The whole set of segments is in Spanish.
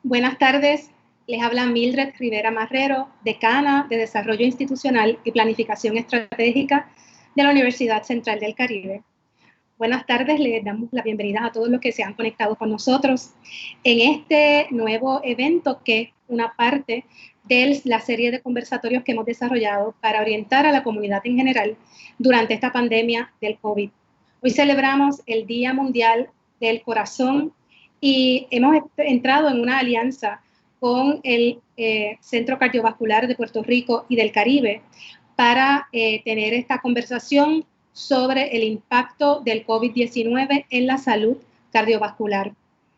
Buenas tardes, les habla Mildred Rivera Marrero, decana de Desarrollo Institucional y Planificación Estratégica de la Universidad Central del Caribe. Buenas tardes, les damos la bienvenida a todos los que se han conectado con nosotros en este nuevo evento que es una parte de la serie de conversatorios que hemos desarrollado para orientar a la comunidad en general durante esta pandemia del COVID. Hoy celebramos el Día Mundial del Corazón y hemos entrado en una alianza con el Centro Cardiovascular de Puerto Rico y del Caribe para tener esta conversación sobre el impacto del COVID-19 en la salud cardiovascular.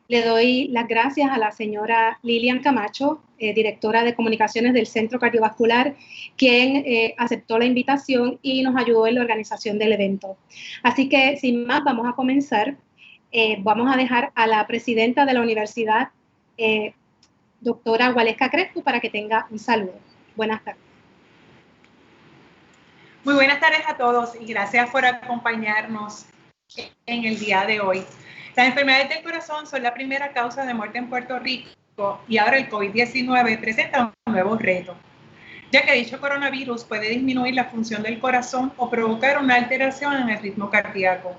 Le doy las gracias a la señora Lilian Camacho, directora de comunicaciones del Centro Cardiovascular, quien aceptó la invitación y nos ayudó en la organización del evento. Así que, sin más, vamos a comenzar. Vamos a dejar a la presidenta de la universidad, doctora Gualesca Crespo, para que tenga un saludo. Buenas tardes. Muy buenas tardes a todos y gracias por acompañarnos en el día de hoy. Las enfermedades del corazón son la primera causa de muerte en Puerto Rico y ahora el COVID-19 presenta un nuevo reto, ya que dicho coronavirus puede disminuir la función del corazón o provocar una alteración en el ritmo cardíaco.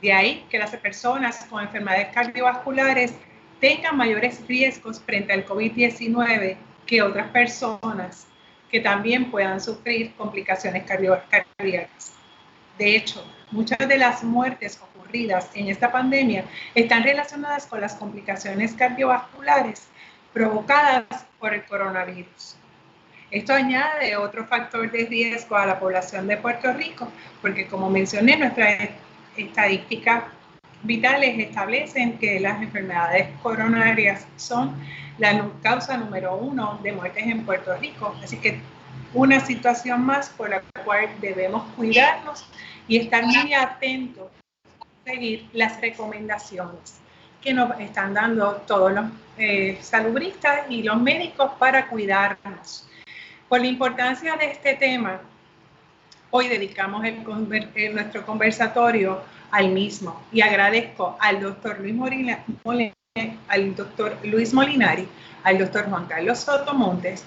De ahí que las personas con enfermedades cardiovasculares tengan mayores riesgos frente al COVID-19 que otras personas que también puedan sufrir complicaciones cardíacas. De hecho, muchas de las muertes ocurridas en esta pandemia están relacionadas con las complicaciones cardiovasculares provocadas por el coronavirus. Esto añade otro factor de riesgo a la población de Puerto Rico, porque como mencioné, nuestras estadísticas vitales establecen que las enfermedades coronarias son la causa número 1 de muertes en Puerto Rico. Así que una situación más por la cual debemos cuidarnos y estar muy atentos a seguir las recomendaciones que nos están dando todos los salubristas y los médicos para cuidarnos. Por la importancia de este tema, hoy dedicamos nuestro conversatorio al mismo y agradezco al doctor Luis Molinari, al doctor Juan Carlos Sotomontes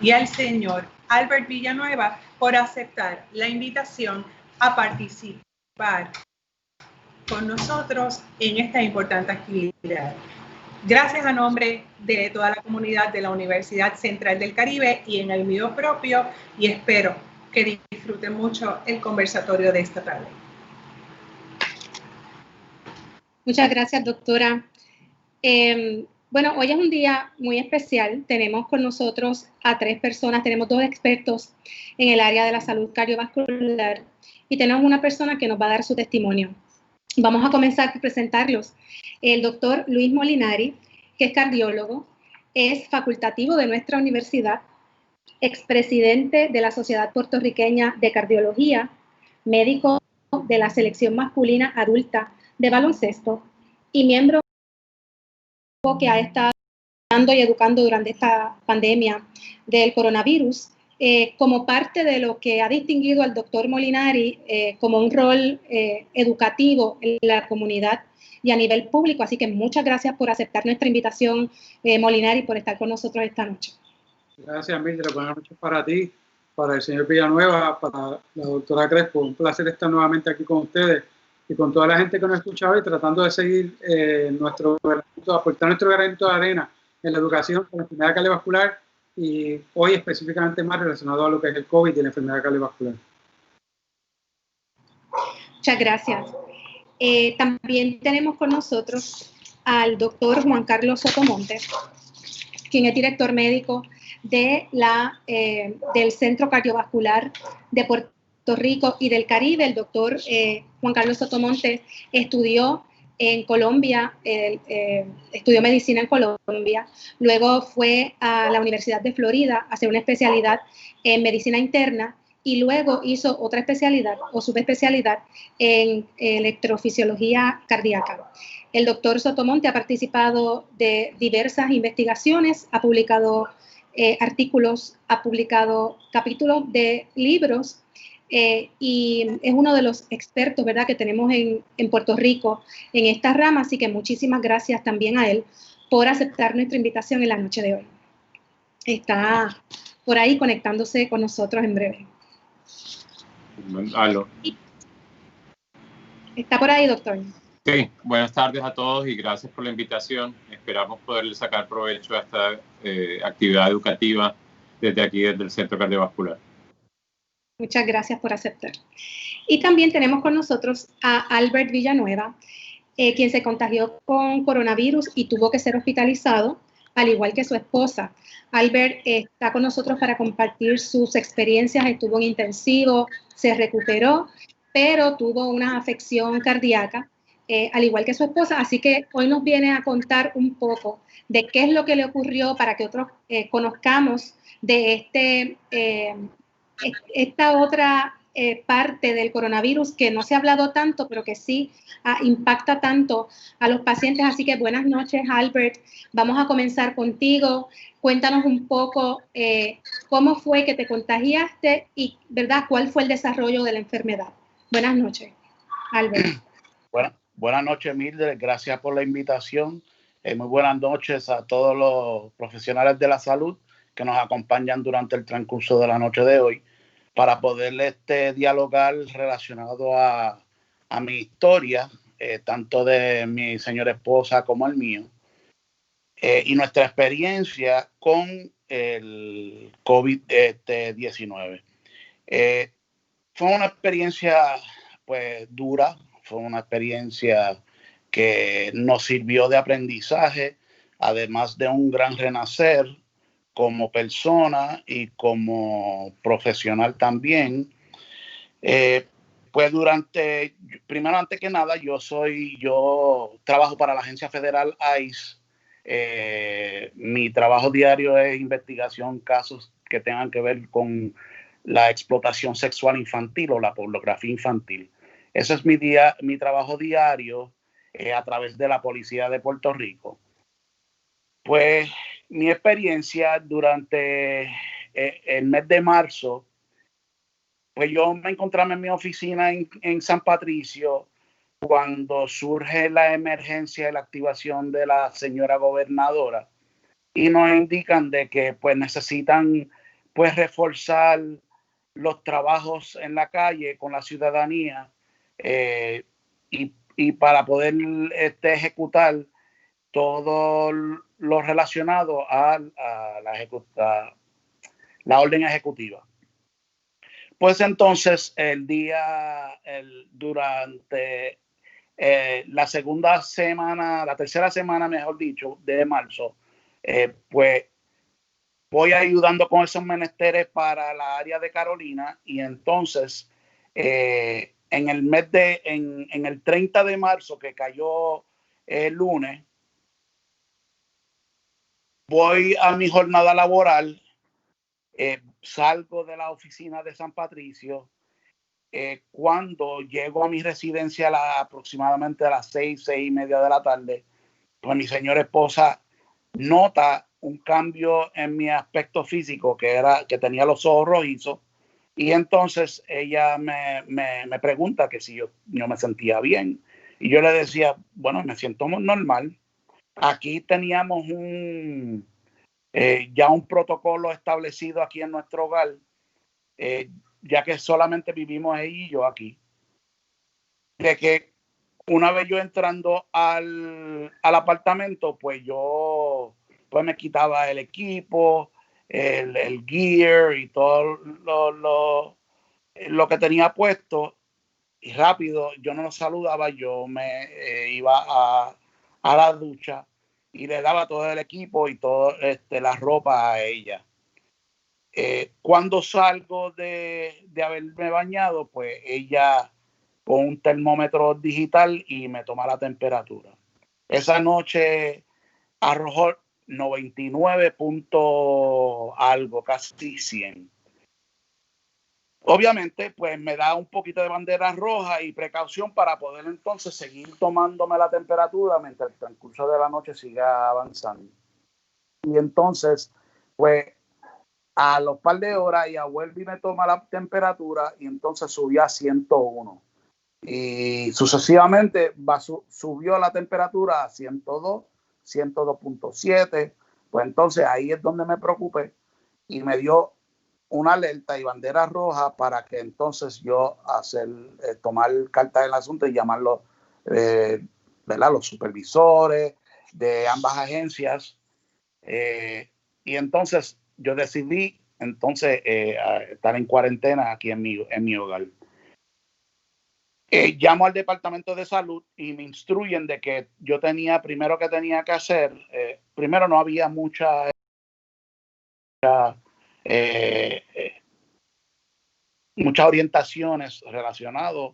y al señor Albert Villanueva por aceptar la invitación a participar con nosotros en esta importante actividad. Gracias a nombre de toda la comunidad de la Universidad Central del Caribe y en el mío propio, y espero que disfruten mucho el conversatorio de esta tarde. Muchas gracias, doctora. Bueno, hoy es un día muy especial. Tenemos con nosotros a 3 personas, tenemos 2 expertos en el área de la salud cardiovascular y tenemos una persona que nos va a dar su testimonio. Vamos a comenzar por presentarlos. El doctor Luis Molinari, que es cardiólogo, es facultativo de nuestra universidad, expresidente de la Sociedad Puertorriqueña de Cardiología, médico de la selección masculina adulta de baloncesto y miembro que ha estado dando y educando durante esta pandemia del coronavirus, como parte de lo que ha distinguido al doctor Molinari como un rol educativo en la comunidad y a nivel público. Así que muchas gracias por aceptar nuestra invitación, Molinari, por estar con nosotros esta noche. Gracias, Mildred. Buenas noches para ti, para el señor Villanueva, para la doctora Crespo. Un placer estar nuevamente aquí con ustedes y con toda la gente que nos escucha hoy, tratando de seguir aportar nuestro granito de arena en la educación con la enfermedad cardiovascular y hoy específicamente más relacionado a lo que es el COVID y la enfermedad cardiovascular. Muchas gracias. También tenemos con nosotros al doctor Juan Carlos Sotomontes, quien es director médico de del Centro Cardiovascular de Puerto Rico y del Caribe. El doctor Juan Carlos Sotomontes estudió en Colombia, estudió medicina en Colombia, luego fue a la Universidad de Florida a hacer una especialidad en medicina interna y luego hizo otra especialidad o subespecialidad en electrofisiología cardíaca. El doctor Sotomonte ha participado de diversas investigaciones, ha publicado artículos, ha publicado capítulos de libros y es uno de los expertos, ¿verdad?, que tenemos en Puerto Rico en esta rama, así que muchísimas gracias también a él por aceptar nuestra invitación en la noche de hoy. Está por ahí conectándose con nosotros en breve. Aló. ¿Está por ahí, doctor? Sí, buenas tardes a todos y gracias por la invitación. Esperamos poderle sacar provecho a esta actividad educativa desde aquí, desde el Centro Cardiovascular. Muchas gracias por aceptar. Y también tenemos con nosotros a Albert Villanueva, quien se contagió con coronavirus y tuvo que ser hospitalizado, al igual que su esposa. Albert está con nosotros para compartir sus experiencias. Estuvo en intensivo, se recuperó, pero tuvo una afección cardíaca, al igual que su esposa. Así que hoy nos viene a contar un poco de qué es lo que le ocurrió para que otros conozcamos de esta otra parte del coronavirus que no se ha hablado tanto, pero que sí impacta tanto a los pacientes. Así que buenas noches, Albert. Vamos a comenzar contigo. Cuéntanos un poco cómo fue que te contagiaste y, ¿verdad?, cuál fue el desarrollo de la enfermedad. Buenas noches, Albert. Buenas noches, Mildred. Gracias por la invitación. Muy buenas noches a todos los profesionales de la salud que nos acompañan durante el transcurso de la noche de hoy para poder dialogar relacionado a mi historia, tanto de mi señora esposa como el mío, y nuestra experiencia con el COVID-19. Fue una experiencia pues dura, fue una experiencia que nos sirvió de aprendizaje, además de un gran renacer como persona y como profesional también. Pues primero, antes que nada, yo trabajo para la agencia federal ICE. Mi trabajo diario es investigación, casos que tengan que ver con la explotación sexual infantil o la pornografía infantil. Ese es mi trabajo diario a través de la Policía de Puerto Rico. Pues mi experiencia durante el mes de marzo, pues yo me encontraba en mi oficina en San Patricio cuando surge la emergencia de la activación de la señora gobernadora y nos indican de que pues necesitan pues reforzar los trabajos en la calle con la ciudadanía y para poder ejecutar todo lo relacionado a la orden ejecutiva. Pues entonces durante la segunda semana, la tercera semana, mejor dicho, de marzo, pues voy ayudando con esos menesteres para la área de Carolina y entonces en el 30 de marzo, que cayó el lunes, voy a mi jornada laboral, salgo de la oficina de San Patricio. Cuando llego a mi residencia aproximadamente a las 6:30 de la tarde, pues mi señora esposa nota un cambio en mi aspecto físico, que tenía los ojos rojizos, y entonces ella me pregunta que si yo me sentía bien. Y yo le decía, bueno, me siento normal. Aquí teníamos ya un protocolo establecido aquí en nuestro hogar, ya que solamente vivimos ella y yo aquí, de que una vez yo entrando al apartamento, pues yo me quitaba el equipo, el gear y todo lo que tenía puesto, y rápido yo no lo saludaba, yo me iba a la ducha y le daba todo el equipo y toda la ropa a ella. Cuando salgo de haberme bañado, pues ella con un termómetro digital y me toma la temperatura. Esa noche arrojó 99 algo, casi 100. Obviamente, pues me da un poquito de bandera roja y precaución para poder entonces seguir tomándome la temperatura mientras el transcurso de la noche siga avanzando. Y entonces, pues a los par de horas ella vuelve y me toma la temperatura y entonces subí a 101. Y sucesivamente subió la temperatura a 102, 102.7. Pues entonces ahí es donde me preocupé y me dio una alerta y bandera roja para que entonces yo tomar carta del asunto y llamarlo, ¿verdad? Los supervisores de ambas agencias. Y entonces yo decidí estar en cuarentena aquí en mi hogar. Llamo al departamento de salud y me instruyen de que yo tenía que hacer, primero no había muchas orientaciones relacionadas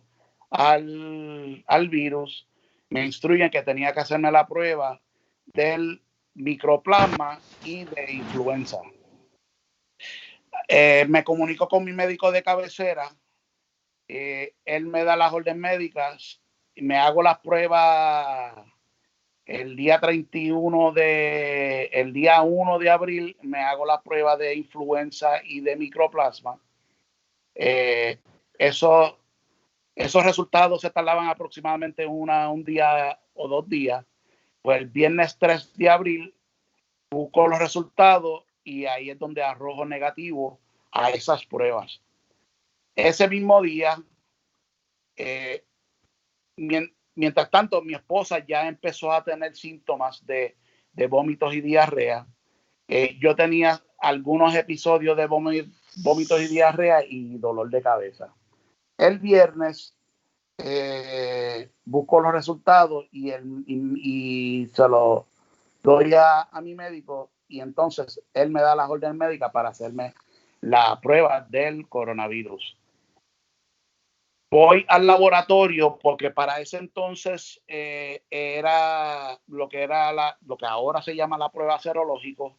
al virus. Me instruyen que tenía que hacerme la prueba del microplasma y de influenza. Me comunico con mi médico de cabecera. Él me da las órdenes médicas y me hago las pruebas el día 1 de abril. Me hago la prueba de influenza y de microplasma. Esos resultados se tardaban aproximadamente un día o 2 días. Pues el viernes 3 de abril busco los resultados y ahí es donde arrojo negativo a esas pruebas. Ese mismo día, mientras tanto, mi esposa ya empezó a tener síntomas de vómitos y diarrea. Yo tenía algunos episodios de vómitos y diarrea y dolor de cabeza. El viernes busco los resultados y se los doy a mi médico y entonces él me da las órdenes médicas para hacerme la prueba del coronavirus. Voy al laboratorio porque para ese entonces era lo que ahora se llama la prueba serológico.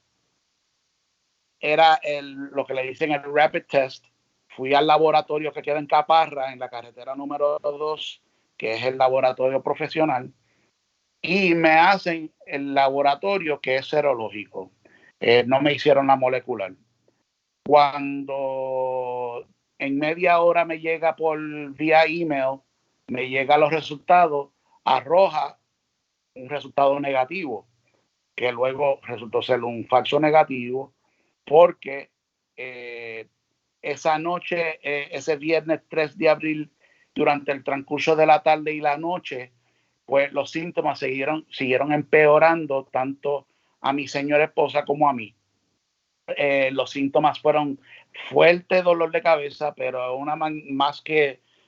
Era lo que le dicen el rapid test. Fui al laboratorio que queda en Caparra, en la carretera número 2, que es el laboratorio profesional, y me hacen el laboratorio que es serológico. No me hicieron la molecular. Cuando en media hora me llega por vía email, me llegan los resultados, arroja un resultado negativo, que luego resultó ser un falso negativo, porque esa noche, ese viernes 3 de abril, durante el transcurso de la tarde y la noche, pues los síntomas siguieron empeorando tanto a mi señora esposa como a mí. Los síntomas fueron fuerte dolor de cabeza, pero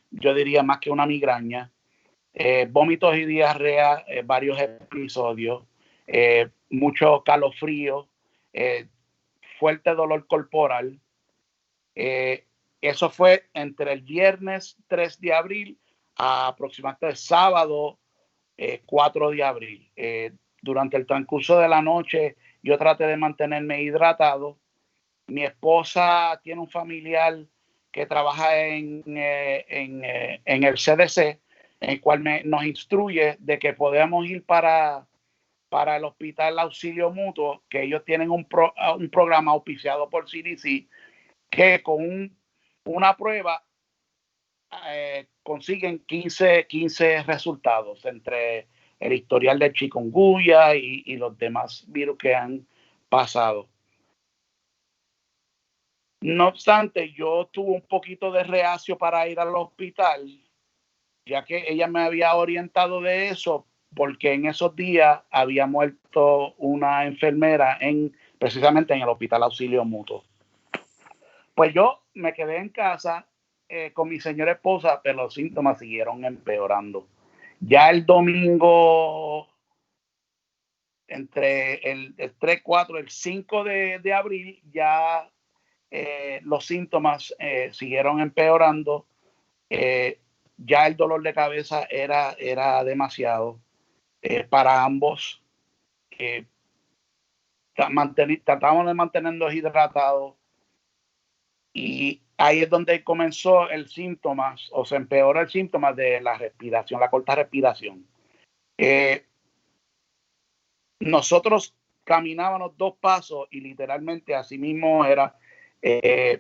yo diría más que una migraña, vómitos y diarrea, varios episodios, mucho calofrío, fuerte dolor corporal. Eso fue entre el viernes 3 de abril a aproximadamente el sábado 4 de abril. Durante el transcurso de la noche yo traté de mantenerme hidratado. Mi esposa tiene un familiar que trabaja en el CDC, en el cual nos instruye de que podemos ir para el Hospital Auxilio Mutuo, que ellos tienen un programa auspiciado por CDC, que con una prueba consiguen 15 resultados entre el historial de chikungunya y los demás virus que han pasado. No obstante, yo tuve un poquito de reacio para ir al hospital, ya que ella me había orientado de eso, porque en esos días había muerto una enfermera precisamente en el Hospital Auxilio Mutuo. Pues yo me quedé en casa con mi señora esposa, pero los síntomas siguieron empeorando. Ya el domingo, entre el 3, 4, el 5 de abril, ya los síntomas siguieron empeorando. Ya el dolor de cabeza era demasiado para ambos. Tratamos de mantenernos hidratados. Y ahí es donde comenzó el síntoma, o se empeoró el síntoma de la respiración, la corta respiración. Nosotros caminábamos 2 pasos y literalmente así mismo era,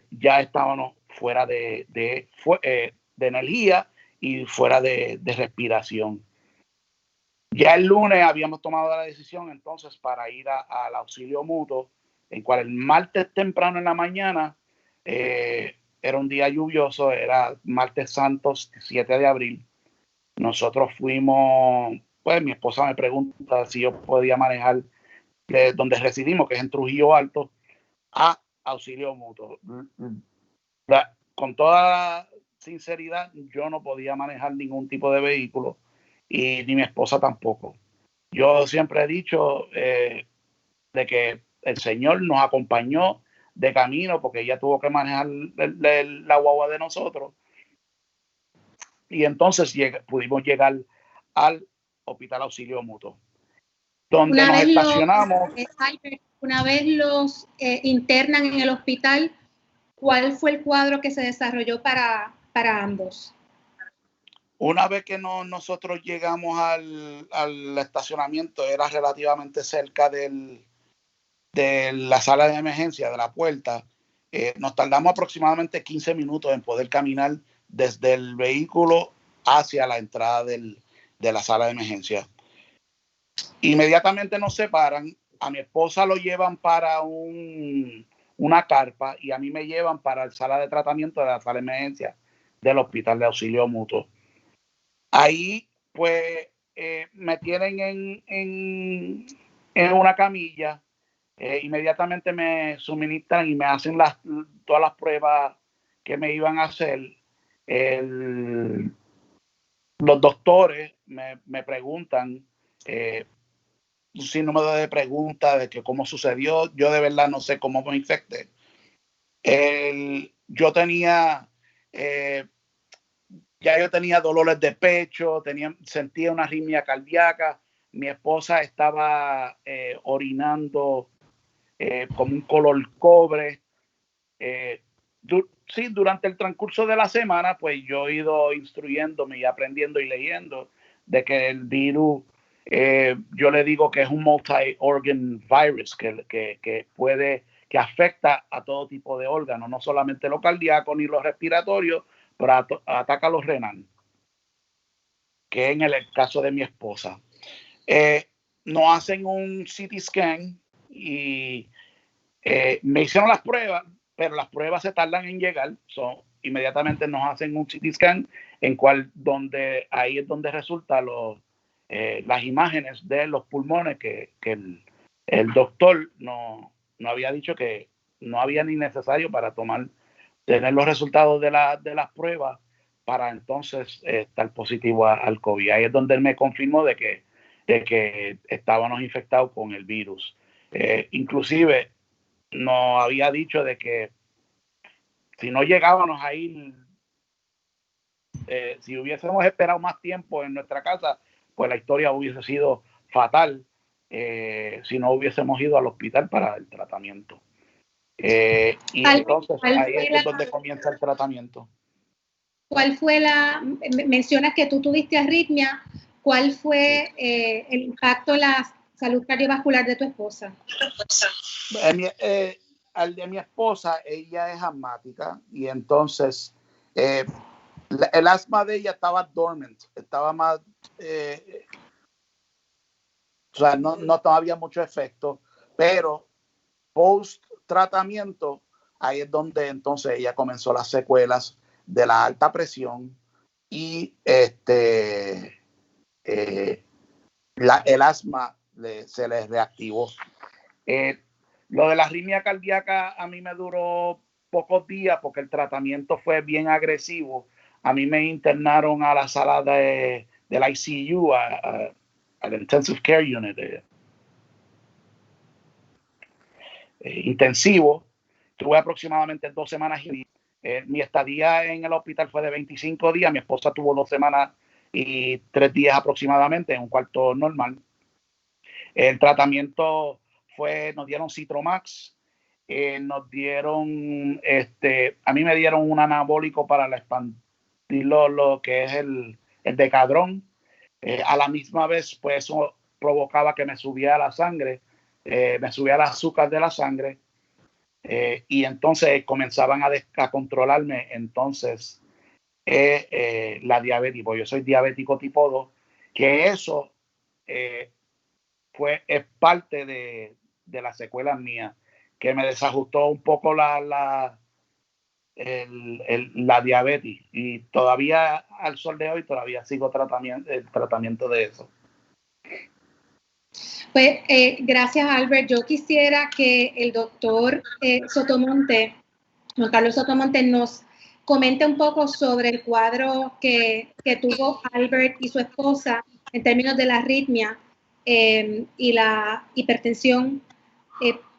ya estábamos fuera de energía y fuera de respiración. Ya el lunes habíamos tomado la decisión entonces para ir al auxilio mutuo, en cual el martes temprano en la mañana, era un día lluvioso, era martes santos, 7 de abril. Nosotros fuimos, pues mi esposa me pregunta si yo podía manejar de donde residimos, que es en Trujillo Alto, a auxilio mutuo. Con toda sinceridad, yo no podía manejar ningún tipo de vehículo y ni mi esposa tampoco. Yo siempre he dicho de que el Señor nos acompañó de camino porque ella tuvo que manejar la guagua de nosotros. Y entonces pudimos llegar al Hospital Auxilio Mutuo, donde nos estacionamos. Una vez los internan en el hospital, ¿cuál fue el cuadro que se desarrolló para ambos? Una vez que nosotros llegamos al estacionamiento, era relativamente cerca de la sala de emergencia, de la puerta. Nos tardamos aproximadamente 15 minutos en poder caminar desde el vehículo hacia la entrada de la sala de emergencia. Inmediatamente nos separan. A mi esposa lo llevan para una carpa y a mí me llevan para la sala de tratamiento de la sala de emergencia del Hospital de Auxilio Mutuo. Ahí, pues, me tienen en una camilla. Inmediatamente me suministran y me hacen todas las pruebas que me iban a hacer. Los doctores me preguntan un sinnúmero de preguntas de que cómo sucedió. Yo de verdad no sé cómo me infecté. Yo tenía dolores de pecho, sentía una arritmia cardíaca. Mi esposa estaba orinando como un color cobre. Sí, durante el transcurso de la semana, pues yo he ido instruyéndome y aprendiendo y leyendo de que el virus, yo le digo que es un multi-organ virus que afecta a todo tipo de órganos, no solamente los cardíacos ni los respiratorios, pero ataca a los renales, que en el caso de mi esposa. Nos hacen un CT scan y me hicieron las pruebas, pero las pruebas se tardan en llegar. Inmediatamente nos hacen un CT scan ahí es donde resultan las imágenes de los pulmones que el doctor no había dicho que no había ni necesario para tener los resultados de las pruebas para entonces estar positivo al COVID. Ahí es donde él me confirmó de que estábamos infectados con el virus. Inclusive nos había dicho de que si no llegábamos a ir, si hubiésemos esperado más tiempo en nuestra casa, pues la historia hubiese sido fatal si no hubiésemos ido al hospital para el tratamiento. Y entonces ahí es donde comienza el tratamiento. ¿Cuál fue mencionas que tú tuviste arritmia, ¿cuál fue el impacto en la salud cardiovascular de tu esposa? Al de mi esposa, ella es asmática y entonces el asma de ella estaba dormant, estaba más, o sea, no había mucho efecto, pero post tratamiento, ahí es donde entonces ella comenzó las secuelas de la alta presión y el asma se les reactivó. Lo de la arritmia cardíaca a mí me duró pocos días porque el tratamiento fue bien agresivo. A mí me internaron a la sala del ICU, al Intensive Care Unit intensivo. Tuve aproximadamente 2 semanas y mi estadía en el hospital fue de 25 días. Mi esposa tuvo 2 semanas y 3 días aproximadamente en un cuarto normal. El tratamiento nos dieron Citromax, nos dieron, a mí me dieron un anabólico para expandir lo que es el Decadron. A la misma vez, pues eso provocaba que me subiera la sangre, me subía el azúcar de la sangre, y entonces comenzaban a controlarme entonces la diabetes. Yo soy diabético tipo 2, que eso es parte de las secuelas mías, que me desajustó un poco la diabetes, y todavía al sol de hoy todavía sigo el tratamiento de eso. Pues gracias, Albert. Yo quisiera que el doctor Sotomonte, Juan Carlos Sotomonte, nos comente un poco sobre el cuadro que tuvo Albert y su esposa en términos de la arritmia y la hipertensión,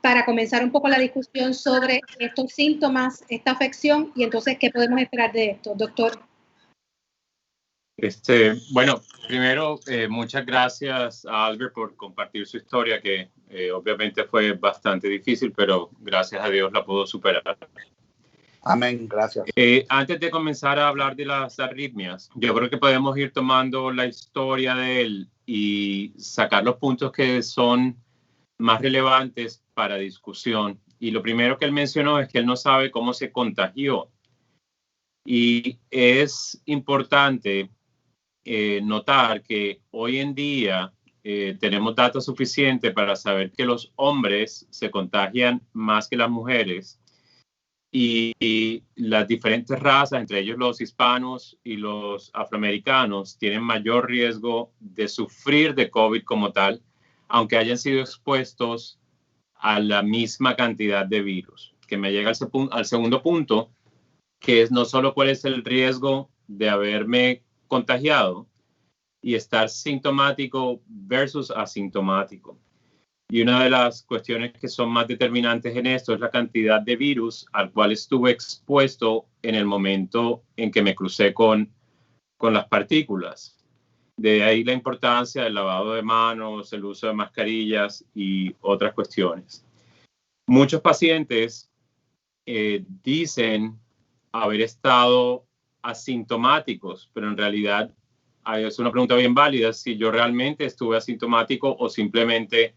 para comenzar un poco la discusión sobre estos síntomas, esta afección, y entonces qué podemos esperar de esto, doctor. Bueno, primero, muchas gracias a Albert por compartir su historia, que obviamente fue bastante difícil, pero gracias a Dios la pudo superar. Amén, gracias. Antes de comenzar a hablar de las arritmias, yo creo que podemos ir tomando la historia de él y sacar los puntos que son más relevantes para discusión. Y lo primero que él mencionó es que él no sabe cómo se contagió. Y es importante notar que hoy en día tenemos datos suficientes para saber que los hombres se contagian más que las mujeres, y las diferentes razas, entre ellos los hispanos y los afroamericanos, tienen mayor riesgo de sufrir de COVID como tal, aunque hayan sido expuestos a la misma cantidad de virus. Que me llega al segundo punto, que es no solo cuál es el riesgo de haberme contagiado y estar sintomático versus asintomático. Y una de las cuestiones que son más determinantes en esto es la cantidad de virus al cual estuve expuesto en el momento en que me crucé con las partículas. De ahí la importancia del lavado de manos, el uso de mascarillas y otras cuestiones. Muchos pacientes dicen haber estado asintomáticos, pero en realidad es una pregunta bien válida si yo realmente estuve asintomático o simplemente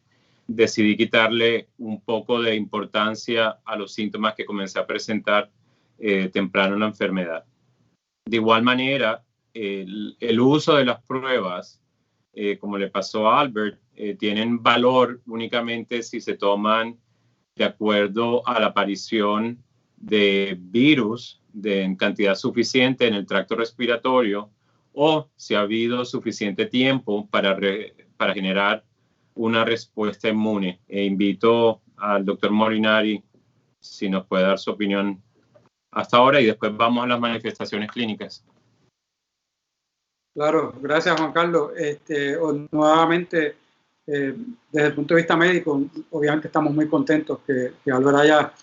decidí quitarle un poco de importancia a los síntomas que comencé a presentar temprano en la enfermedad. De igual manera, el uso de las pruebas, como le pasó a Albert, tienen valor únicamente si se toman de acuerdo a la aparición de virus en cantidad suficiente en el tracto respiratorio, o si ha habido suficiente tiempo para generar una respuesta inmune. Invito al doctor Molinari si nos puede dar su opinión hasta ahora, y después vamos a las manifestaciones clínicas. Claro, gracias Juan Carlos. Nuevamente, desde el punto de vista médico, obviamente estamos muy contentos que Albert haya,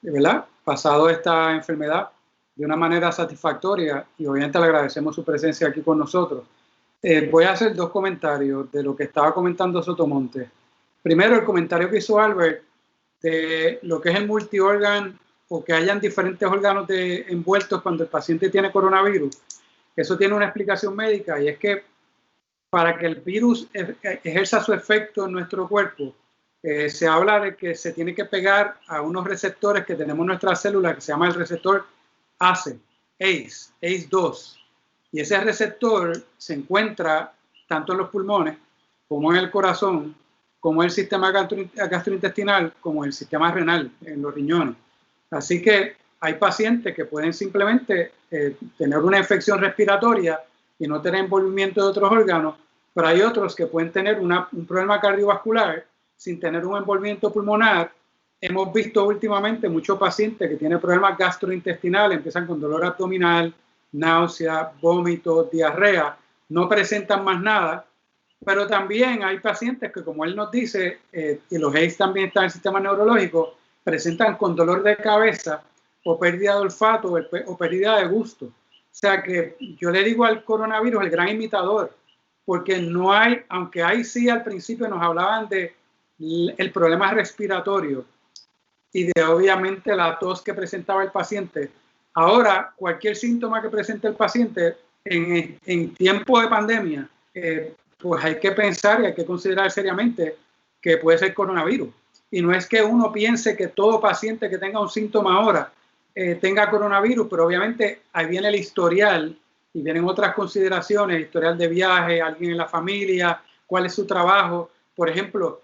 ¿verdad?, pasado esta enfermedad de una manera satisfactoria, y obviamente le agradecemos su presencia aquí con nosotros. Voy a hacer dos comentarios de lo que estaba comentando Sotomonte. Primero, el comentario que hizo Albert de lo que es el multiórgano, o que hayan diferentes órganos envueltos cuando el paciente tiene coronavirus. Eso tiene una explicación médica, y es que para que el virus ejerza su efecto en nuestro cuerpo, se habla de que se tiene que pegar a unos receptores que tenemos en nuestras células, que se llama el receptor ACE2. Y ese receptor se encuentra tanto en los pulmones, como en el corazón, como en el sistema gastrointestinal, como en el sistema renal, en los riñones. Así que hay pacientes que pueden simplemente tener una infección respiratoria y no tener envolvimiento de otros órganos, pero hay otros que pueden tener un problema cardiovascular sin tener un envolvimiento pulmonar. Hemos visto últimamente muchos pacientes que tienen problemas gastrointestinales, empiezan con dolor abdominal, náusea, vómito, diarrea, no presentan más nada, pero también hay pacientes que, como él nos dice, y los ACE también están en el sistema neurológico, presentan con dolor de cabeza o pérdida de olfato o pérdida de gusto. O sea que yo le digo al coronavirus el gran imitador, porque no hay, aunque hay sí al principio nos hablaban de el problema respiratorio y de obviamente la tos que presentaba el paciente. Ahora, cualquier síntoma que presente el paciente en tiempo de pandemia, pues hay que pensar y hay que considerar seriamente que puede ser coronavirus. Y no es que uno piense que todo paciente que tenga un síntoma ahora tenga coronavirus, pero obviamente ahí viene el historial y vienen otras consideraciones, historial de viaje, alguien en la familia, cuál es su trabajo. Por ejemplo,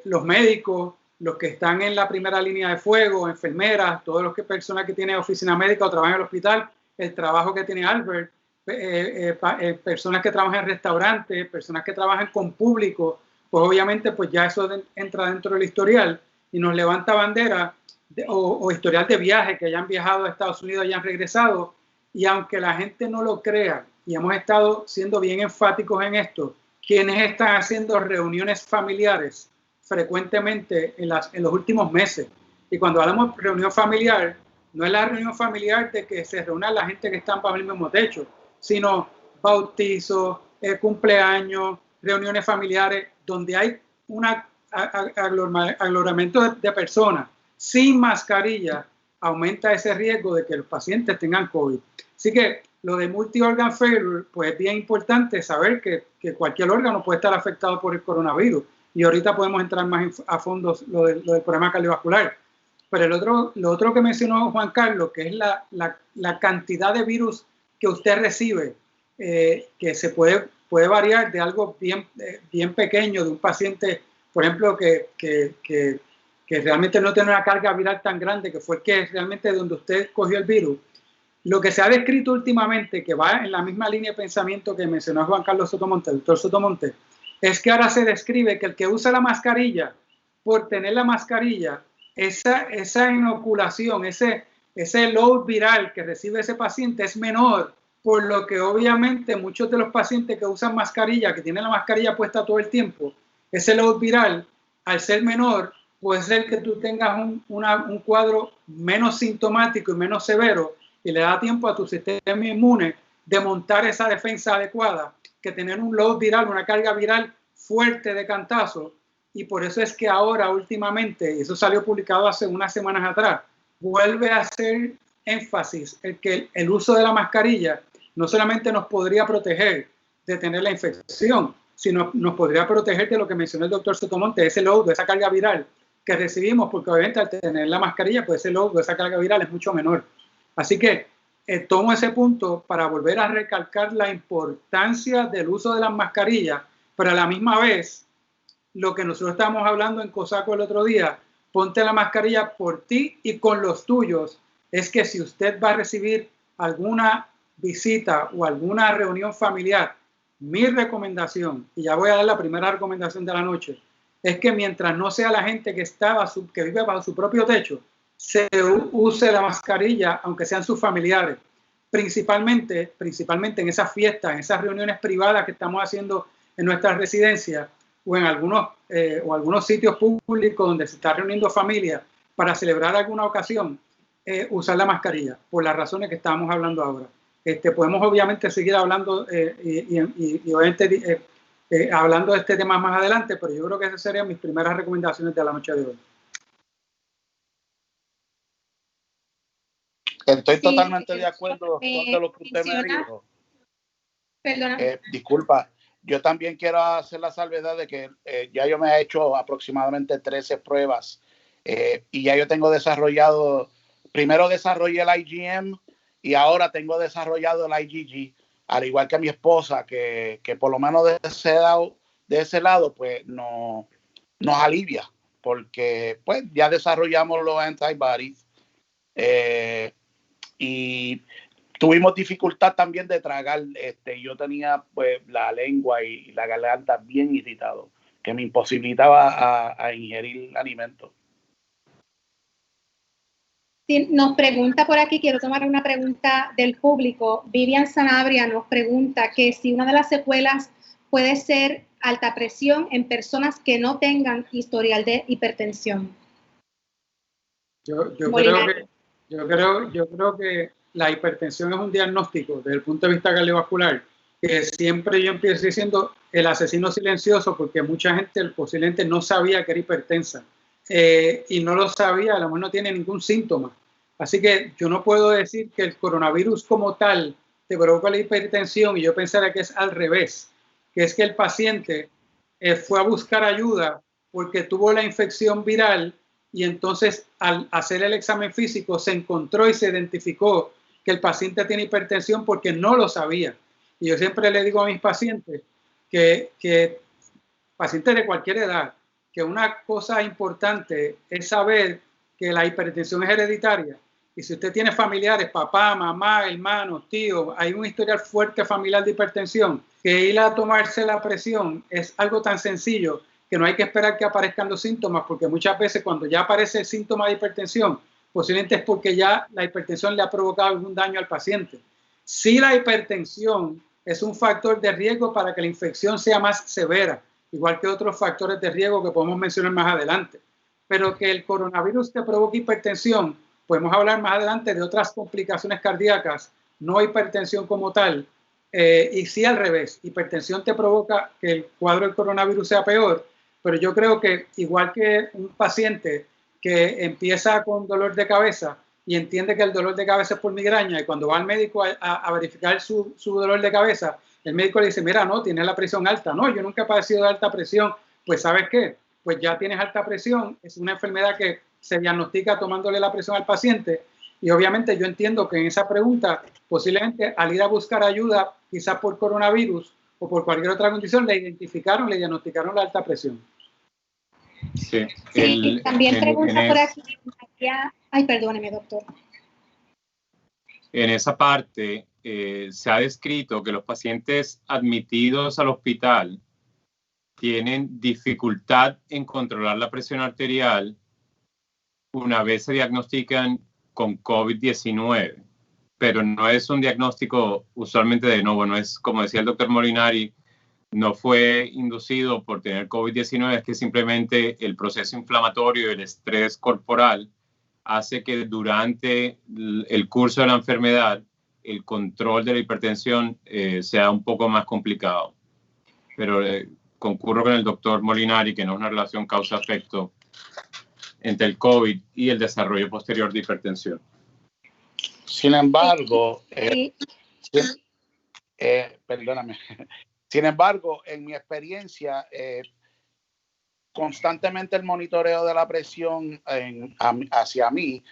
los médicos, los que están en la primera línea de fuego, enfermeras, todos los personas que tienen oficina médica o trabajan en el hospital, el trabajo que tiene Albert, personas que trabajan en restaurantes, personas que trabajan con público, pues obviamente pues ya eso entra dentro del historial y nos levanta bandera o historial de viaje, que hayan viajado a Estados Unidos y hayan regresado. Y aunque la gente no lo crea, y hemos estado siendo bien enfáticos en esto, quienes están haciendo reuniones familiares frecuentemente en los últimos meses. Y cuando hablamos de reunión familiar, no es la reunión familiar de que se reúna la gente que está bajo el mismo techo, sino bautizos, cumpleaños, reuniones familiares, donde hay un aglomeramiento de personas sin mascarilla, aumenta ese riesgo de que los pacientes tengan COVID. Así que lo de multi-organ failure, pues es bien importante saber que cualquier órgano puede estar afectado por el coronavirus. Y ahorita podemos entrar más a fondo lo del problema cardiovascular. Pero lo otro que mencionó Juan Carlos, que es la cantidad de virus que usted recibe, que se puede variar de algo bien pequeño, de un paciente, por ejemplo, que realmente no tiene una carga viral tan grande, que fue el que realmente donde usted cogió el virus. Lo que se ha descrito últimamente, que va en la misma línea de pensamiento que mencionó Juan Carlos Sotomonte, el doctor Sotomonte, es que ahora se describe que el que usa la mascarilla, por tener la mascarilla, esa inoculación, ese load viral que recibe ese paciente es menor, por lo que obviamente muchos de los pacientes que usan mascarilla, que tienen la mascarilla puesta todo el tiempo, ese load viral, al ser menor, puede ser que tú tengas un cuadro menos sintomático y menos severo y le da tiempo a tu sistema inmune de montar esa defensa adecuada, que tener un load viral, una carga viral fuerte de cantazo. Y por eso es que ahora últimamente, y eso salió publicado hace unas semanas atrás, vuelve a hacer énfasis en que el uso de la mascarilla no solamente nos podría proteger de tener la infección, sino nos podría proteger de lo que mencionó el doctor Sotomonte, ese load, de esa carga viral que recibimos, porque obviamente al tener la mascarilla, pues ese load, esa carga viral es mucho menor. Así que tomo ese punto para volver a recalcar la importancia del uso de las mascarillas, pero a la misma vez, lo que nosotros estábamos hablando en COSACO el otro día, ponte la mascarilla por ti y con los tuyos, es que si usted va a recibir alguna visita o alguna reunión familiar, mi recomendación, y ya voy a dar la primera recomendación de la noche, es que mientras no sea la gente que vive bajo su propio techo, se use la mascarilla, aunque sean sus familiares, principalmente en esas fiestas, en esas reuniones privadas que estamos haciendo en nuestras residencias o en algunos sitios públicos donde se está reuniendo familia para celebrar alguna ocasión, usar la mascarilla, por las razones que estábamos hablando ahora. Podemos obviamente seguir hablando y obviamente hablando de este tema más adelante, pero yo creo que esas serían mis primeras recomendaciones de la noche de hoy. Estoy totalmente de acuerdo con lo que usted me dijo. Perdona. Disculpa, yo también quiero hacer la salvedad de que ya yo me he hecho aproximadamente 13 pruebas y ya yo tengo desarrollado, primero desarrollé el IgM y ahora tengo desarrollado el IgG, al igual que mi esposa, que por lo menos de ese lado pues nos alivia, porque pues ya desarrollamos los antibodies. Y tuvimos dificultad también de tragar. Yo tenía pues la lengua y la garganta bien irritado, que me imposibilitaba a ingerir alimentos. Sí, nos pregunta por aquí, quiero tomar una pregunta del público. Vivian Sanabria nos pregunta que si una de las secuelas puede ser alta presión en personas que no tengan historial de hipertensión. Yo creo que la hipertensión es un diagnóstico desde el punto de vista cardiovascular, que siempre yo empiezo diciendo el asesino silencioso, porque mucha gente posiblemente no sabía que era hipertensa y no lo sabía, a lo mejor no tiene ningún síntoma. Así que yo no puedo decir que el coronavirus como tal te provoca la hipertensión, y yo pensaría que es al revés, que es que el paciente fue a buscar ayuda porque tuvo la infección viral y entonces al hacer el examen físico se encontró y se identificó que el paciente tiene hipertensión porque no lo sabía. Y yo siempre le digo a mis pacientes que pacientes de cualquier edad, que una cosa importante es saber que la hipertensión es hereditaria. Y si usted tiene familiares, papá, mamá, hermanos, tíos, hay un historial fuerte familiar de hipertensión, que ir a tomarse la presión es algo tan sencillo que no hay que esperar que aparezcan los síntomas, porque muchas veces cuando ya aparece el síntoma de hipertensión, posiblemente es porque ya la hipertensión le ha provocado algún daño al paciente. Si la hipertensión es un factor de riesgo para que la infección sea más severa, igual que otros factores de riesgo que podemos mencionar más adelante. Pero que el coronavirus te provoque hipertensión, podemos hablar más adelante de otras complicaciones cardíacas, no hipertensión como tal, y sí al revés, hipertensión te provoca que el cuadro del coronavirus sea peor, pero yo creo que igual que un paciente que empieza con dolor de cabeza y entiende que el dolor de cabeza es por migraña y cuando va al médico a verificar su dolor de cabeza, el médico le dice, mira, no, tienes la presión alta. No, yo nunca he padecido de alta presión. Pues, ¿sabes qué? Pues ya tienes alta presión. Es una enfermedad que se diagnostica tomándole la presión al paciente. Y obviamente yo entiendo que en esa pregunta, posiblemente al ir a buscar ayuda, quizás por coronavirus o por cualquier otra condición, le diagnosticaron la alta presión. Sí, sí, también pregunta por aquí. Ay, perdóneme, doctor. En esa parte se ha descrito que los pacientes admitidos al hospital tienen dificultad en controlar la presión arterial una vez se diagnostican con COVID-19, pero no es un diagnóstico usualmente de nuevo, no es como decía el doctor Molinari, no fue inducido por tener COVID-19, es que simplemente el proceso inflamatorio y el estrés corporal hace que durante el curso de la enfermedad el control de la hipertensión sea un poco más complicado. Pero concurro con el doctor Molinari que no es una relación causa-efecto entre el COVID y el desarrollo posterior de hipertensión. Sin embargo, perdóname. Sin embargo, en mi experiencia, constantemente el monitoreo de la presión hacia mí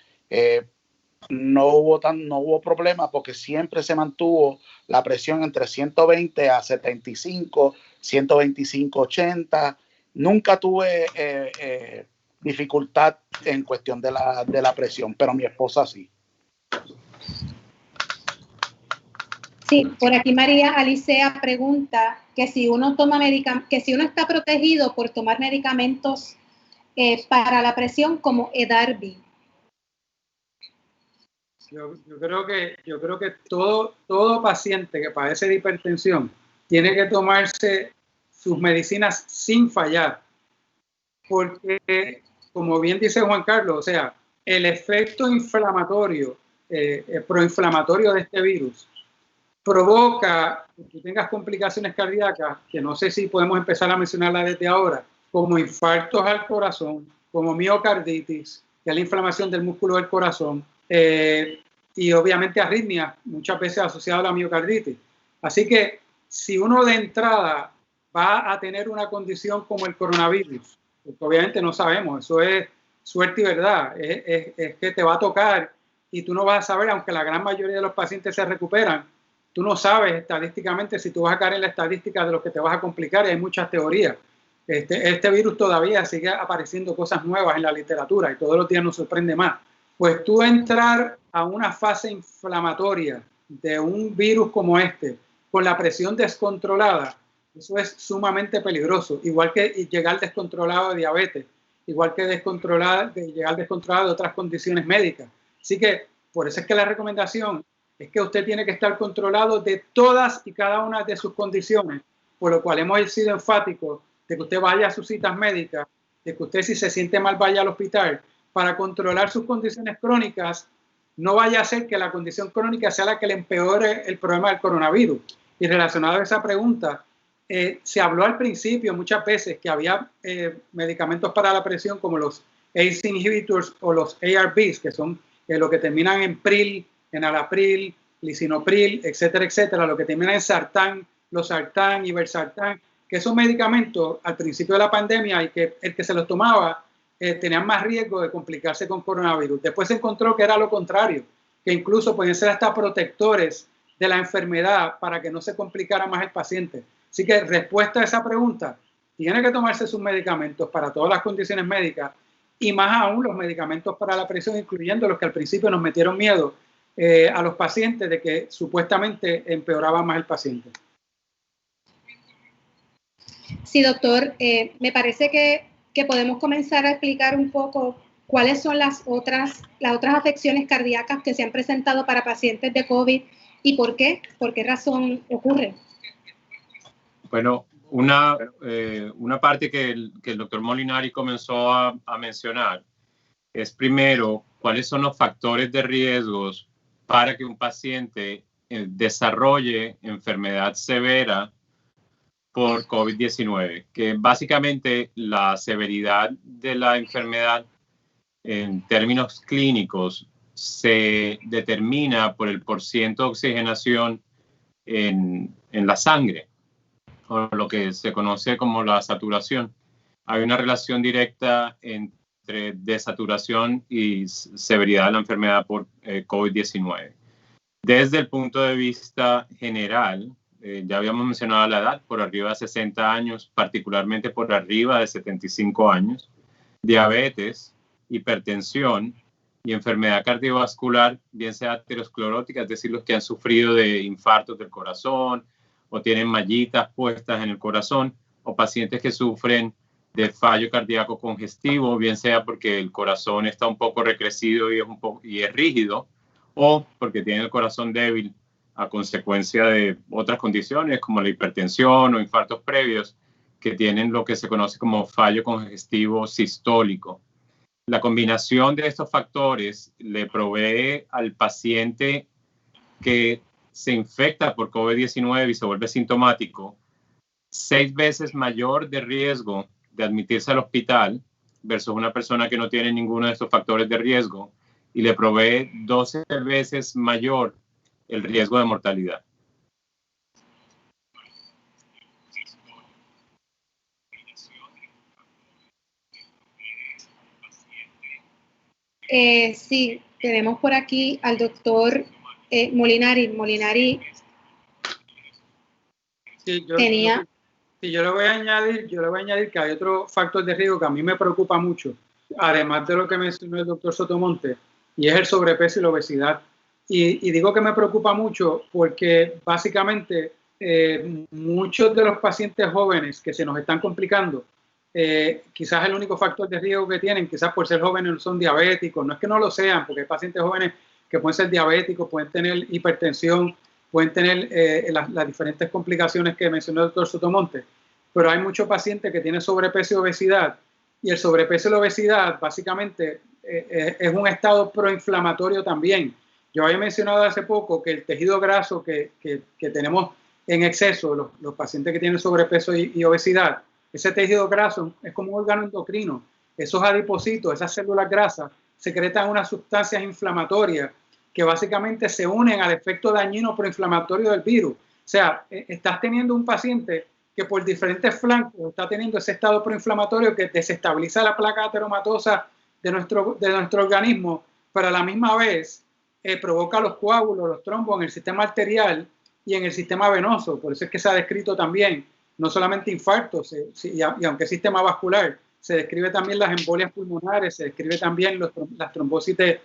no hubo problema porque siempre se mantuvo la presión entre 120 a 75, 125, 80. Nunca tuve dificultad en cuestión de la presión, pero mi esposa sí. Sí, por aquí María Alicea pregunta que si uno está protegido por tomar medicamentos para la presión como Edarbi. Yo creo que todo paciente que padece de hipertensión tiene que tomarse sus medicinas sin fallar, porque como bien dice Juan Carlos, o sea, el efecto inflamatorio, proinflamatorio de este virus provoca que tú tengas complicaciones cardíacas, que no sé si podemos empezar a mencionarlas desde ahora, como infartos al corazón, como miocarditis, que es la inflamación del músculo del corazón, y obviamente arritmias, muchas veces asociadas a la miocarditis. Así que si uno de entrada va a tener una condición como el coronavirus, porque obviamente no sabemos, eso es suerte y verdad, es que te va a tocar y tú no vas a saber, aunque la gran mayoría de los pacientes se recuperan, tú no sabes estadísticamente si tú vas a caer en la estadística de los que te vas a complicar y hay muchas teorías. Este virus todavía sigue apareciendo cosas nuevas en la literatura y todos los días nos sorprende más. Pues tú entrar a una fase inflamatoria de un virus como este, con la presión descontrolada, eso es sumamente peligroso. Igual que llegar descontrolado de diabetes, igual que llegar descontrolado de otras condiciones médicas. Así que por eso es que la recomendación es que usted tiene que estar controlado de todas y cada una de sus condiciones, por lo cual hemos sido enfáticos de que usted vaya a sus citas médicas, de que usted si se siente mal vaya al hospital, para controlar sus condiciones crónicas. No vaya a ser que la condición crónica sea la que le empeore el problema del coronavirus. Y relacionado a esa pregunta, se habló al principio muchas veces que había medicamentos para la presión como los ACE inhibitors o los ARBs, que son lo que terminan en pril, en alapril, lisinopril, etcétera, etcétera, lo que termina en sartán, losartán, iversartán, que esos medicamentos al principio de la pandemia y que el que se los tomaba tenían más riesgo de complicarse con coronavirus. Después se encontró que era lo contrario, que incluso pueden ser hasta protectores de la enfermedad para que no se complicara más el paciente. Así que respuesta a esa pregunta, tiene que tomarse sus medicamentos para todas las condiciones médicas y más aún los medicamentos para la presión, incluyendo los que al principio nos metieron miedo a los pacientes de que supuestamente empeoraba más el paciente. Sí, doctor, me parece que podemos comenzar a explicar un poco cuáles son las otras afecciones cardíacas que se han presentado para pacientes de COVID y por qué razón ocurre. Bueno, una parte que el doctor Molinari comenzó a mencionar es primero cuáles son los factores de riesgos para que un paciente desarrolle enfermedad severa por COVID-19, que básicamente la severidad de la enfermedad en términos clínicos se determina por el porciento de oxigenación en la sangre, o lo que se conoce como la saturación. Hay una relación directa entre desaturación y severidad de la enfermedad por COVID-19. Desde el punto de vista general, ya habíamos mencionado la edad, por arriba de 60 años, particularmente por arriba de 75 años, diabetes, hipertensión y enfermedad cardiovascular, bien sea aterosclerótica, es decir, los que han sufrido de infartos del corazón o tienen mallitas puestas en el corazón, o pacientes que sufren de fallo cardíaco congestivo, bien sea porque el corazón está un poco recrecido y es rígido, o porque tiene el corazón débil a consecuencia de otras condiciones como la hipertensión o infartos previos que tienen lo que se conoce como fallo congestivo sistólico. La combinación de estos factores le provee al paciente que se infecta por COVID-19 y se vuelve sintomático 6 veces mayor de riesgo de admitirse al hospital versus una persona que no tiene ninguno de estos factores de riesgo, y le provee 12 veces mayor el riesgo de mortalidad. Sí, tenemos por aquí al doctor Molinari. Sí, yo le voy a añadir que hay otro factor de riesgo que a mí me preocupa mucho, además de lo que mencionó el doctor Sotomonte, y es el sobrepeso y la obesidad. Y digo que me preocupa mucho porque básicamente muchos de los pacientes jóvenes que se nos están complicando, quizás el único factor de riesgo que tienen, quizás por ser jóvenes no son diabéticos, no es que no lo sean, porque hay pacientes jóvenes que pueden ser diabéticos, pueden tener hipertensión, pueden tener las diferentes complicaciones que mencionó el doctor Sotomonte, pero hay muchos pacientes que tienen sobrepeso y obesidad, y el sobrepeso y la obesidad básicamente es un estado proinflamatorio también. Yo había mencionado hace poco que el tejido graso que tenemos en exceso, los pacientes que tienen sobrepeso y obesidad, ese tejido graso es como un órgano endocrino. Esos adipocitos, esas células grasas, secretan unas sustancias inflamatorias que básicamente se unen al efecto dañino proinflamatorio del virus. O sea, estás teniendo un paciente que por diferentes flancos está teniendo ese estado proinflamatorio que desestabiliza la placa ateromatosa de nuestro organismo, pero a la misma vez provoca los coágulos, los trombos en el sistema arterial y en el sistema venoso. Por eso es que se ha descrito también no solamente infartos, y aunque es sistema vascular, se describe también las embolias pulmonares, se describe también las trombosis de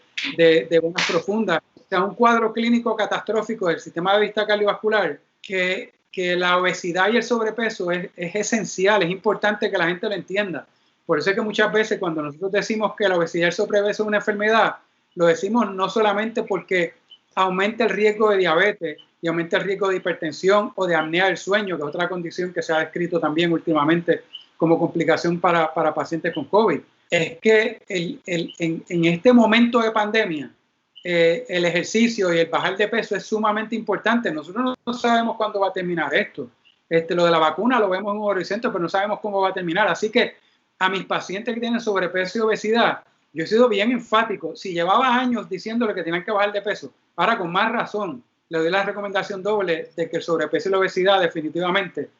venas profundas. O sea, un cuadro clínico catastrófico del sistema de vista cardiovascular que la obesidad y el sobrepeso es esencial, es importante que la gente lo entienda. Por eso es que muchas veces cuando nosotros decimos que la obesidad y el sobrepeso es una enfermedad, lo decimos no solamente porque aumenta el riesgo de diabetes y aumenta el riesgo de hipertensión o de apnea del sueño, que es otra condición que se ha descrito también últimamente como complicación para pacientes con COVID. Es que en este momento de pandemia, el ejercicio y el bajar de peso es sumamente importante. Nosotros no sabemos cuándo va a terminar esto. Lo de la vacuna lo vemos en un horizonte, pero no sabemos cómo va a terminar. Así que a mis pacientes que tienen sobrepeso y obesidad, yo he sido bien enfático. Si llevaba años diciéndole que tenían que bajar de peso, ahora con más razón le doy la recomendación doble de que el sobrepeso y la obesidad definitivamente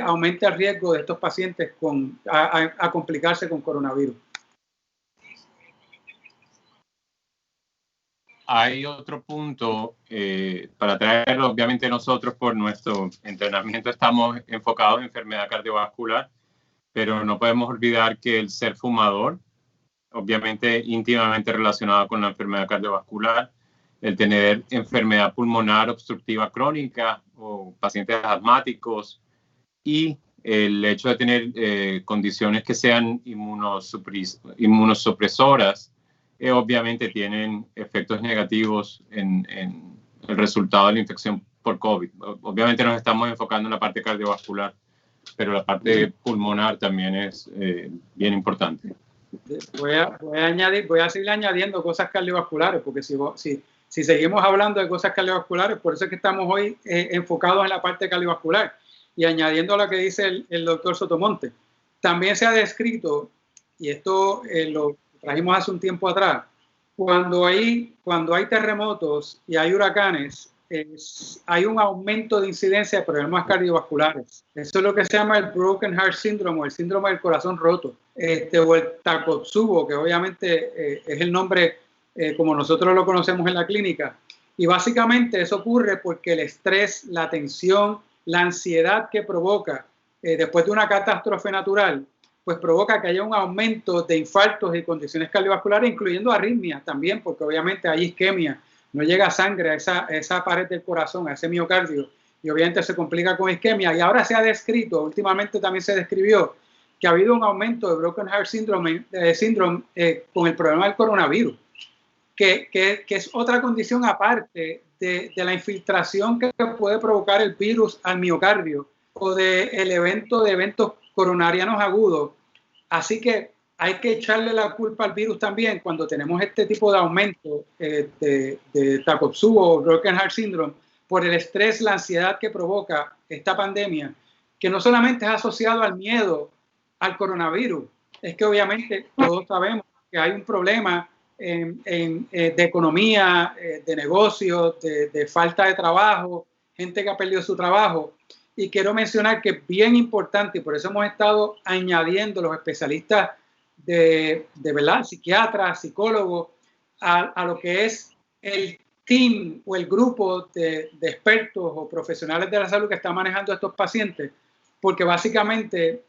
aumenta el riesgo de estos pacientes a complicarse con coronavirus. Hay otro punto para traerlo. Obviamente nosotros por nuestro entrenamiento estamos enfocados en enfermedad cardiovascular, pero no podemos olvidar que el ser fumador, obviamente íntimamente relacionado con la enfermedad cardiovascular, el tener enfermedad pulmonar obstructiva crónica o pacientes asmáticos y el hecho de tener condiciones que sean inmunosupresoras, obviamente tienen efectos negativos en el resultado de la infección por COVID. Obviamente nos estamos enfocando en la parte cardiovascular, pero la parte pulmonar también es bien importante. Voy a seguir añadiendo cosas cardiovasculares, porque si seguimos hablando de cosas cardiovasculares, por eso es que estamos hoy enfocados en la parte cardiovascular. Y añadiendo a lo que dice el doctor Sotomonte, también se ha descrito, y esto lo trajimos hace un tiempo atrás, cuando hay terremotos y hay huracanes, hay un aumento de incidencia de problemas cardiovasculares. Eso es lo que se llama el Broken Heart Syndrome, o el síndrome del corazón roto, o el Takotsubo, que obviamente es el nombre como nosotros lo conocemos en la clínica. Y básicamente eso ocurre porque el estrés, la tensión, la ansiedad que provoca después de una catástrofe natural, pues provoca que haya un aumento de infartos y condiciones cardiovasculares, incluyendo arritmias también, porque obviamente hay isquemia, no llega sangre a esa pared del corazón, a ese miocardio, y obviamente se complica con isquemia. Y ahora se ha descrito, últimamente también se describió, que ha habido un aumento de Broken Heart Syndrome con el problema del coronavirus, que es otra condición aparte de la infiltración que puede provocar el virus al miocardio o del evento de eventos coronarianos agudos. Así que hay que echarle la culpa al virus también cuando tenemos este tipo de aumento de Takotsubo o Broken Heart Syndrome por el estrés, la ansiedad que provoca esta pandemia, que no solamente es asociado al miedo al coronavirus, es que obviamente todos sabemos que hay un problema de economía, de negocios, de falta de trabajo, gente que ha perdido su trabajo. Y quiero mencionar que es bien importante, y por eso hemos estado añadiendo los especialistas de verdad, psiquiatras, psicólogos, a lo que es el team o el grupo de expertos o profesionales de la salud que están manejando a estos pacientes, porque básicamente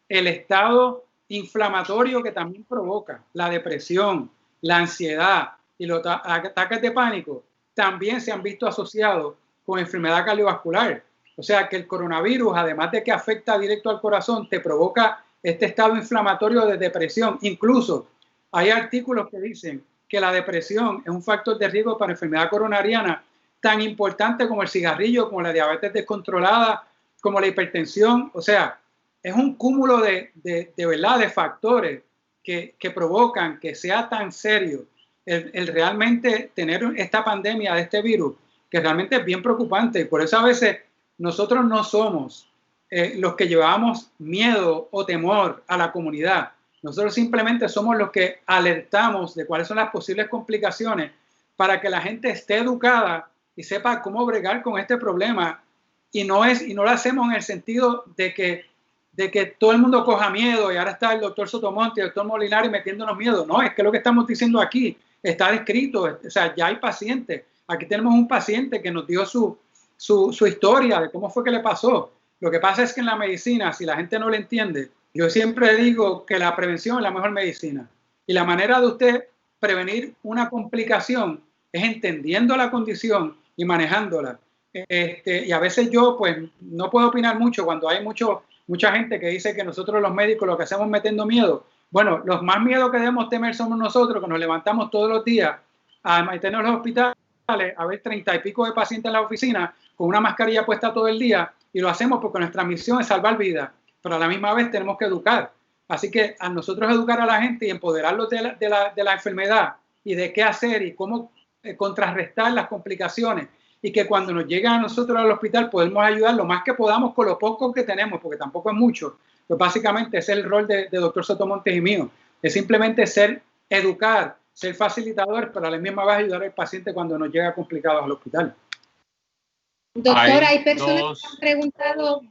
el estado inflamatorio que también provoca la depresión, la ansiedad y los ataques de pánico también se han visto asociados con enfermedad cardiovascular. O sea que el coronavirus, además de que afecta directo al corazón, te provoca este estado inflamatorio de depresión. Incluso hay artículos que dicen que la depresión es un factor de riesgo para enfermedad coronariana tan importante como el cigarrillo, como la diabetes descontrolada, como la hipertensión. O sea, es un cúmulo de verdad de factores que provocan que sea tan serio el realmente tener esta pandemia de este virus, que realmente es bien preocupante. Y por eso a veces nosotros no somos los que llevamos miedo o temor a la comunidad. Nosotros simplemente somos los que alertamos de cuáles son las posibles complicaciones para que la gente esté educada y sepa cómo bregar con este problema. Y no lo hacemos en el sentido de que todo el mundo coja miedo y ahora está el doctor Sotomonte y el doctor Molinari metiéndonos miedo. No, es que lo que estamos diciendo aquí está descrito. O sea, ya hay pacientes. Aquí tenemos un paciente que nos dio su historia de cómo fue que le pasó. Lo que pasa es que en la medicina, si la gente no le entiende, yo siempre digo que la prevención es la mejor medicina. Y la manera de usted prevenir una complicación es entendiendo la condición y manejándola. Y a veces yo pues no puedo opinar mucho cuando hay mucha gente que dice que nosotros los médicos lo que hacemos es metiendo miedo. Bueno, los más miedos que debemos temer somos nosotros, que nos levantamos todos los días a meternos en los hospitales, a ver 30 y pico de pacientes en la oficina con una mascarilla puesta todo el día, y lo hacemos porque nuestra misión es salvar vidas, pero a la misma vez tenemos que educar. Así que a nosotros educar a la gente y empoderarlos de la enfermedad y de qué hacer y cómo contrarrestar las complicaciones, y que cuando nos lleguen a nosotros al hospital podemos ayudar lo más que podamos con lo poco que tenemos, porque tampoco es mucho. Pues básicamente ese es el rol de doctor Sotomonte y mío, es simplemente educar, ser facilitador, pero a la misma vez ayudar al paciente cuando nos llega complicado al hospital. Doctor, hay personas que han preguntado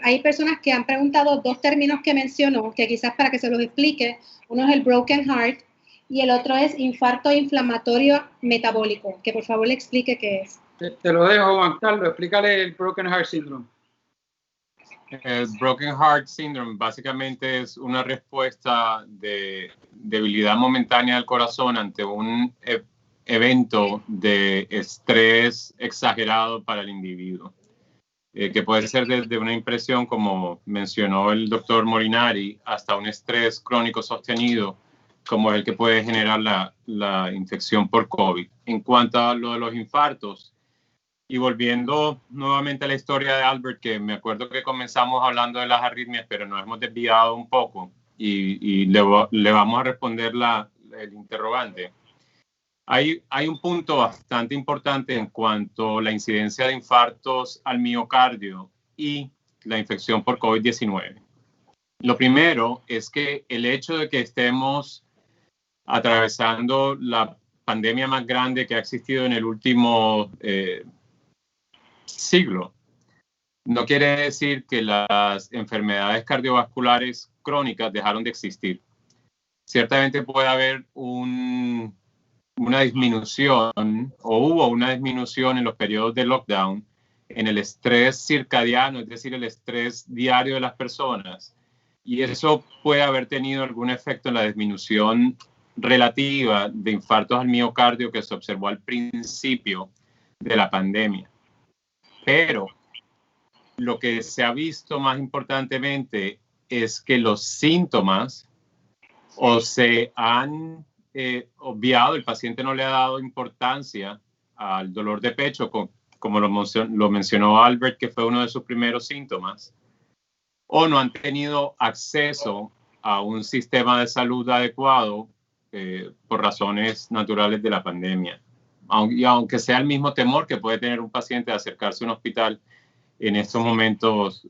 hay personas que han preguntado dos términos que mencionó, que quizás para que se los explique. Uno es el broken heart y el otro es infarto inflamatorio metabólico, que por favor le explique qué es. Te lo dejo, Juan Carlos, explícale el broken heart syndrome. El Broken Heart Syndrome básicamente es una respuesta de debilidad momentánea del corazón ante un evento de estrés exagerado para el individuo, que puede ser desde una impresión, como mencionó el doctor Molinari, hasta un estrés crónico sostenido, como el que puede generar la infección por COVID. En cuanto a lo de los infartos, y volviendo nuevamente a la historia de Albert, que me acuerdo que comenzamos hablando de las arritmias, pero nos hemos desviado un poco y le vamos a responder el interrogante. Hay un punto bastante importante en cuanto a la incidencia de infartos al miocardio y la infección por COVID-19. Lo primero es que el hecho de que estemos atravesando la pandemia más grande que ha existido en el último siglo, no quiere decir que las enfermedades cardiovasculares crónicas dejaron de existir. Ciertamente puede haber una disminución, o hubo una disminución en los periodos de lockdown, en el estrés circadiano, es decir, el estrés diario de las personas, y eso puede haber tenido algún efecto en la disminución relativa de infartos al miocardio que se observó al principio de la pandemia. Pero lo que se ha visto más importantemente es que los síntomas o se han obviado, el paciente no le ha dado importancia al dolor de pecho, como lo mencionó Albert, que fue uno de sus primeros síntomas, o no han tenido acceso a un sistema de salud adecuado por razones naturales de la pandemia. Y aunque sea el mismo temor que puede tener un paciente de acercarse a un hospital en estos momentos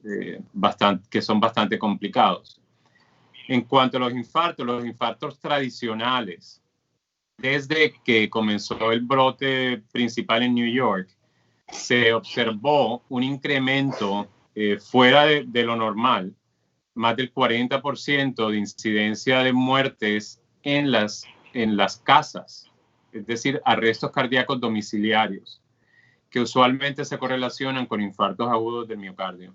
que son bastante complicados. En cuanto a los infartos tradicionales, desde que comenzó el brote principal en New York, se observó un incremento fuera de lo normal, más del 40% de incidencia de muertes en las casas, es decir, arrestos cardíacos domiciliarios, que usualmente se correlacionan con infartos agudos del miocardio.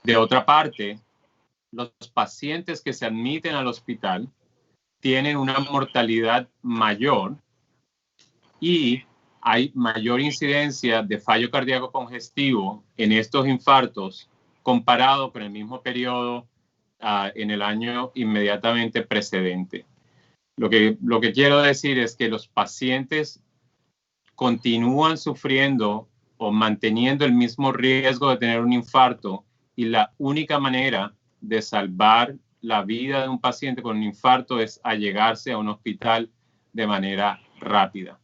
De otra parte, los pacientes que se admiten al hospital tienen una mortalidad mayor y hay mayor incidencia de fallo cardíaco congestivo en estos infartos comparado con el mismo periodo en el año inmediatamente precedente. Lo que quiero decir es que los pacientes continúan sufriendo o manteniendo el mismo riesgo de tener un infarto, y la única manera de salvar la vida de un paciente con un infarto es allegarse a un hospital de manera rápida.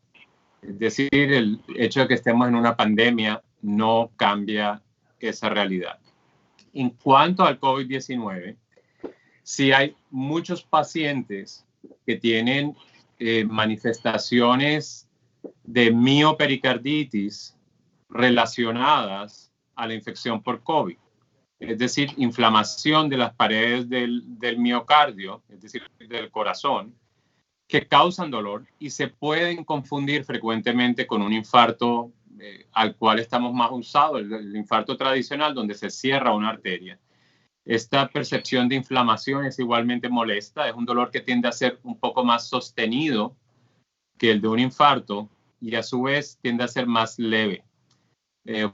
Es decir, el hecho de que estemos en una pandemia no cambia esa realidad. En cuanto al COVID-19, sí hay muchos pacientes que tienen manifestaciones de miopericarditis relacionadas a la infección por COVID. Es decir, inflamación de las paredes del miocardio, es decir, del corazón, que causan dolor y se pueden confundir frecuentemente con un infarto al cual estamos más usados, el infarto tradicional, donde se cierra una arteria. Esta percepción de inflamación es igualmente molesta, es un dolor que tiende a ser un poco más sostenido que el de un infarto y a su vez tiende a ser más leve.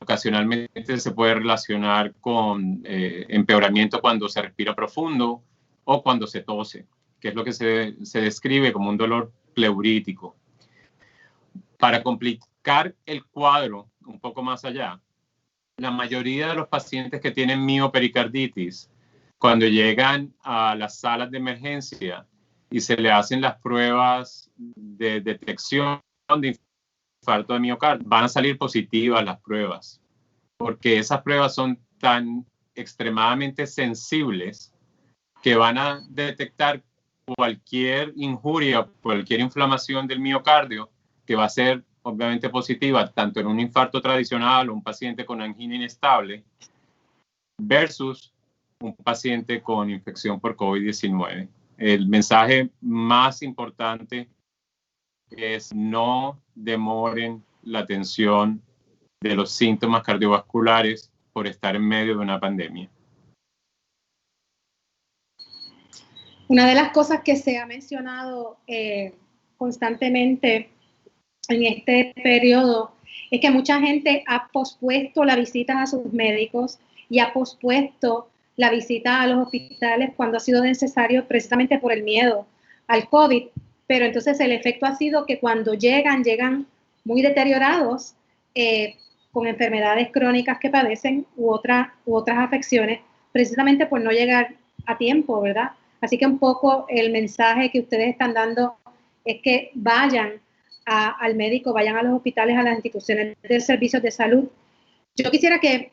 Ocasionalmente se puede relacionar con empeoramiento cuando se respira profundo o cuando se tose, que es lo que se describe como un dolor pleurítico. Para complicar el cuadro un poco más allá, la mayoría de los pacientes que tienen miopericarditis, cuando llegan a las salas de emergencia y se le hacen las pruebas de detección de infarto de miocardio, van a salir positivas las pruebas, porque esas pruebas son tan extremadamente sensibles que van a detectar cualquier injuria, cualquier inflamación del miocardio, que va a ser obviamente positiva tanto en un infarto tradicional o un paciente con angina inestable versus un paciente con infección por COVID-19. El mensaje más importante es no demoren la atención de los síntomas cardiovasculares, por estar en medio de una pandemia. Una de las cosas que se ha mencionado constantemente en este periodo es que mucha gente ha pospuesto la visita a sus médicos y ha pospuesto la visita a los hospitales cuando ha sido necesario, precisamente por el miedo al COVID. Pero entonces el efecto ha sido que cuando llegan muy deteriorados, con enfermedades crónicas que padecen u otras afecciones, precisamente por no llegar a tiempo, ¿verdad? Así que un poco el mensaje que ustedes están dando es que vayan al médico, vayan a los hospitales, a las instituciones de servicios de salud. Yo quisiera que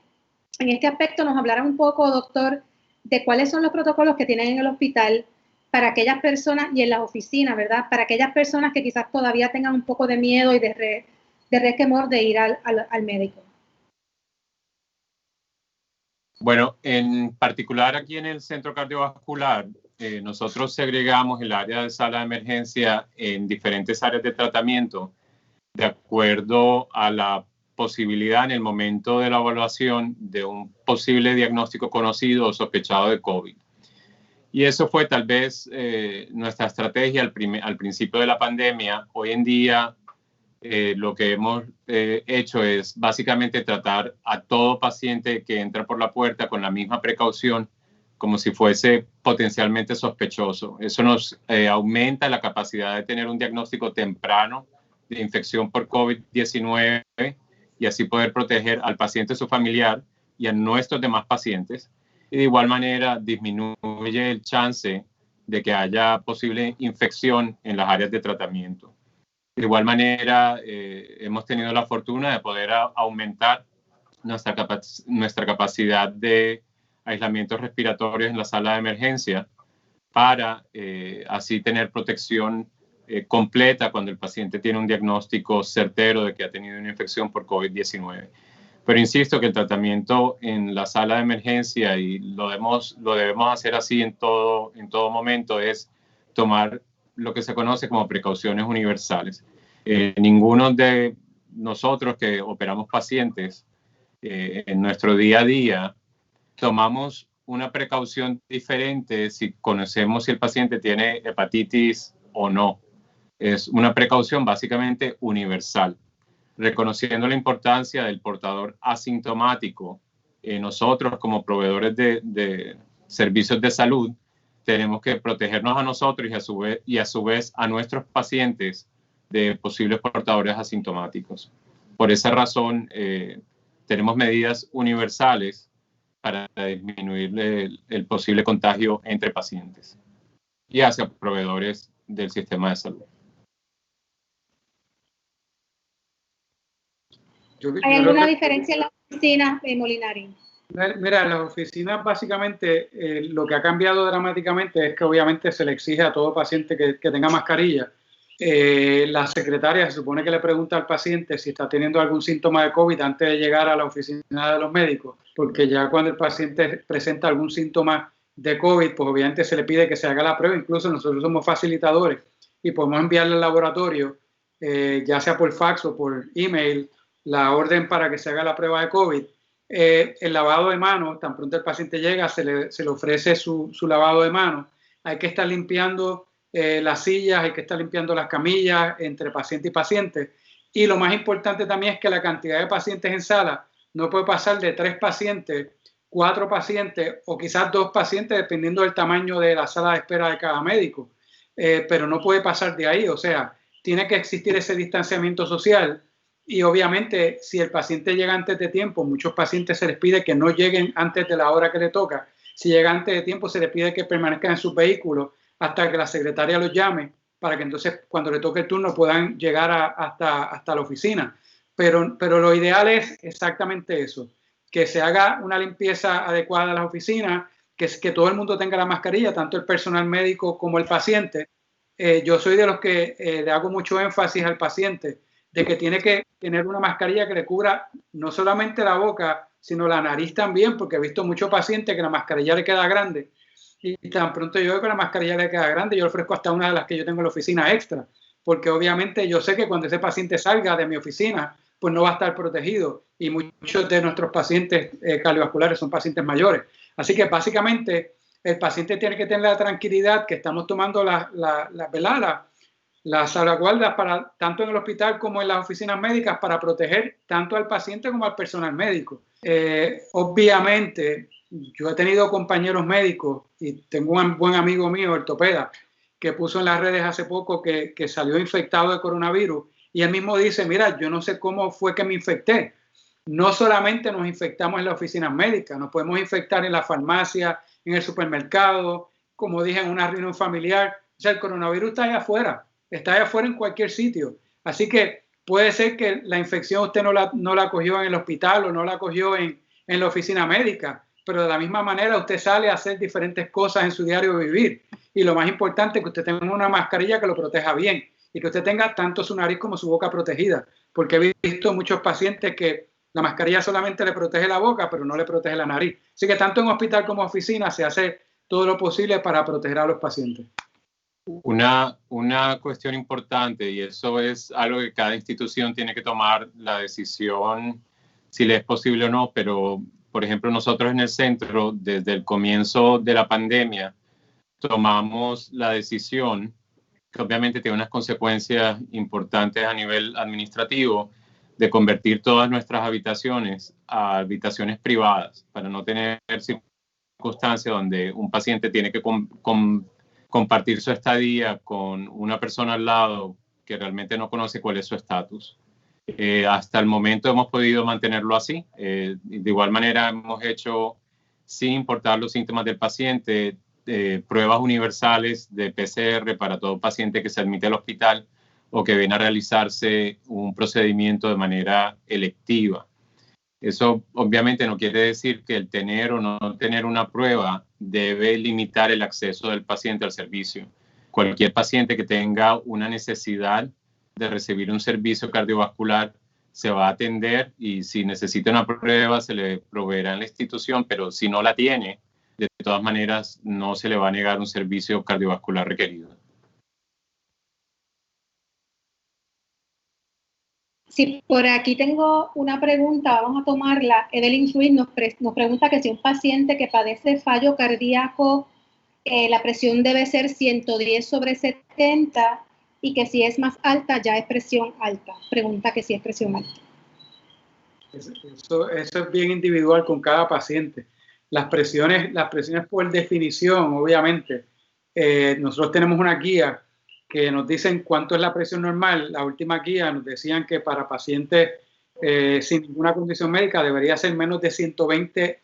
en este aspecto nos hablara un poco, doctor, de cuáles son los protocolos que tienen en el hospital para aquellas personas y en las oficinas, ¿verdad? Para aquellas personas que quizás todavía tengan un poco de miedo y de resquemor de ir al médico. Bueno, en particular aquí en el Centro Cardiovascular, nosotros segregamos el área de sala de emergencia en diferentes áreas de tratamiento de acuerdo a la posibilidad en el momento de la evaluación de un posible diagnóstico conocido o sospechado de COVID. Y eso fue tal vez nuestra estrategia al principio de la pandemia. Hoy en día lo que hemos hecho es básicamente tratar a todo paciente que entra por la puerta con la misma precaución como si fuese potencialmente sospechoso. Eso nos aumenta la capacidad de tener un diagnóstico temprano de infección por COVID-19 y así poder proteger al paciente, su familiar y a nuestros demás pacientes. Y de igual manera disminuye el chance de que haya posible infección en las áreas de tratamiento. De igual manera, hemos tenido la fortuna de poder aumentar nuestra capacidad de aislamientos respiratorios en la sala de emergencia para así tener protección completa cuando el paciente tiene un diagnóstico certero de que ha tenido una infección por COVID-19. Pero insisto que el tratamiento en la sala de emergencia, y lo debemos hacer así en todo momento, es tomar lo que se conoce como precauciones universales. Ninguno de nosotros que operamos pacientes en nuestro día a día tomamos una precaución diferente si conocemos si el paciente tiene hepatitis o no. Es una precaución básicamente universal, reconociendo la importancia del portador asintomático. Nosotros como proveedores de servicios de salud tenemos que protegernos a nosotros y a su vez a nuestros pacientes de posibles portadores asintomáticos. Por esa razón tenemos medidas universales para disminuir el posible contagio entre pacientes y hacia proveedores del sistema de salud. ¿Hay alguna diferencia en las oficinas, Molinari? Mira, en las oficinas básicamente lo que ha cambiado dramáticamente es que obviamente se le exige a todo paciente que tenga mascarilla. La secretaria se supone que le pregunta al paciente si está teniendo algún síntoma de COVID antes de llegar a la oficina de los médicos, porque ya cuando el paciente presenta algún síntoma de COVID, pues obviamente se le pide que se haga la prueba. Incluso nosotros somos facilitadores y podemos enviarle al laboratorio, ya sea por fax o por email, la orden para que se haga la prueba de COVID. El lavado de manos, tan pronto el paciente llega, se le ofrece su lavado de manos. Hay que estar limpiando las sillas, hay que estar limpiando las camillas entre paciente y paciente. Y lo más importante también es que la cantidad de pacientes en sala no puede pasar de 3 pacientes, 4 pacientes o quizás 2 pacientes, dependiendo del tamaño de la sala de espera de cada médico. Pero no puede pasar de ahí, o sea, tiene que existir ese distanciamiento social. Y obviamente, si el paciente llega antes de tiempo, muchos pacientes se les pide que no lleguen antes de la hora que le toca. Si llega antes de tiempo, se les pide que permanezcan en sus vehículos hasta que la secretaria los llame, para que entonces cuando le toque el turno puedan llegar hasta la oficina. Pero lo ideal es exactamente eso, que se haga una limpieza adecuada de las oficinas, que todo el mundo tenga la mascarilla, tanto el personal médico como el paciente. Yo soy de los que le hago mucho énfasis al paciente de que tiene que tener una mascarilla que le cubra no solamente la boca, sino la nariz también, porque he visto muchos pacientes que la mascarilla le queda grande y tan pronto yo veo que la mascarilla le queda grande, yo le ofrezco hasta una de las que yo tengo en la oficina extra, porque obviamente yo sé que cuando ese paciente salga de mi oficina, pues no va a estar protegido. Y muchos de nuestros pacientes cardiovasculares son pacientes mayores. Así que básicamente el paciente tiene que tener la tranquilidad que estamos tomando las salvaguardas para, tanto en el hospital como en las oficinas médicas, para proteger tanto al paciente como al personal médico. Obviamente, yo he tenido compañeros médicos y tengo un buen amigo mío, ortopeda, que puso en las redes hace poco que salió infectado de coronavirus, y él mismo dice, mira, yo no sé cómo fue que me infecté. No solamente nos infectamos en las oficinas médicas, nos podemos infectar en la farmacia, en el supermercado, como dije, en una reunión familiar. O sea, el coronavirus está allá afuera en cualquier sitio. Así que puede ser que la infección usted no la cogió en el hospital o no la cogió en la oficina médica, pero de la misma manera usted sale a hacer diferentes cosas en su diario vivir. Y lo más importante es que usted tenga una mascarilla que lo proteja bien y que usted tenga tanto su nariz como su boca protegida, porque he visto muchos pacientes que la mascarilla solamente le protege la boca, pero no le protege la nariz. Así que tanto en hospital como oficina se hace todo lo posible para proteger a los pacientes. Una cuestión importante, y eso es algo que cada institución tiene que tomar la decisión si le es posible o no, pero por ejemplo nosotros en el centro, desde el comienzo de la pandemia, tomamos la decisión, que obviamente tiene unas consecuencias importantes a nivel administrativo, de convertir todas nuestras habitaciones a habitaciones privadas, para no tener circunstancias donde un paciente tiene que compartir su estadía con una persona al lado que realmente no conoce cuál es su estatus. Hasta el momento hemos podido mantenerlo así. De igual manera hemos hecho, sin importar los síntomas del paciente, pruebas universales de PCR para todo paciente que se admite al hospital o que viene a realizarse un procedimiento de manera electiva. Eso obviamente no quiere decir que el tener o no tener una prueba debe limitar el acceso del paciente al servicio. Cualquier paciente que tenga una necesidad de recibir un servicio cardiovascular se va a atender, y si necesita una prueba se le proveerá en la institución, pero si no la tiene, de todas maneras no se le va a negar un servicio cardiovascular requerido. Sí, por aquí tengo una pregunta, vamos a tomarla. Evelyn Ruiz nos pregunta que si un paciente que padece fallo cardíaco, la presión debe ser 110/70 y que si es más alta ya es presión alta. Pregunta que si es presión alta. Eso es bien individual con cada paciente. Las presiones por definición, obviamente, nosotros tenemos una guía que nos dicen cuánto es la presión normal. La última guía nos decían que para pacientes sin ninguna condición médica debería ser menos de 120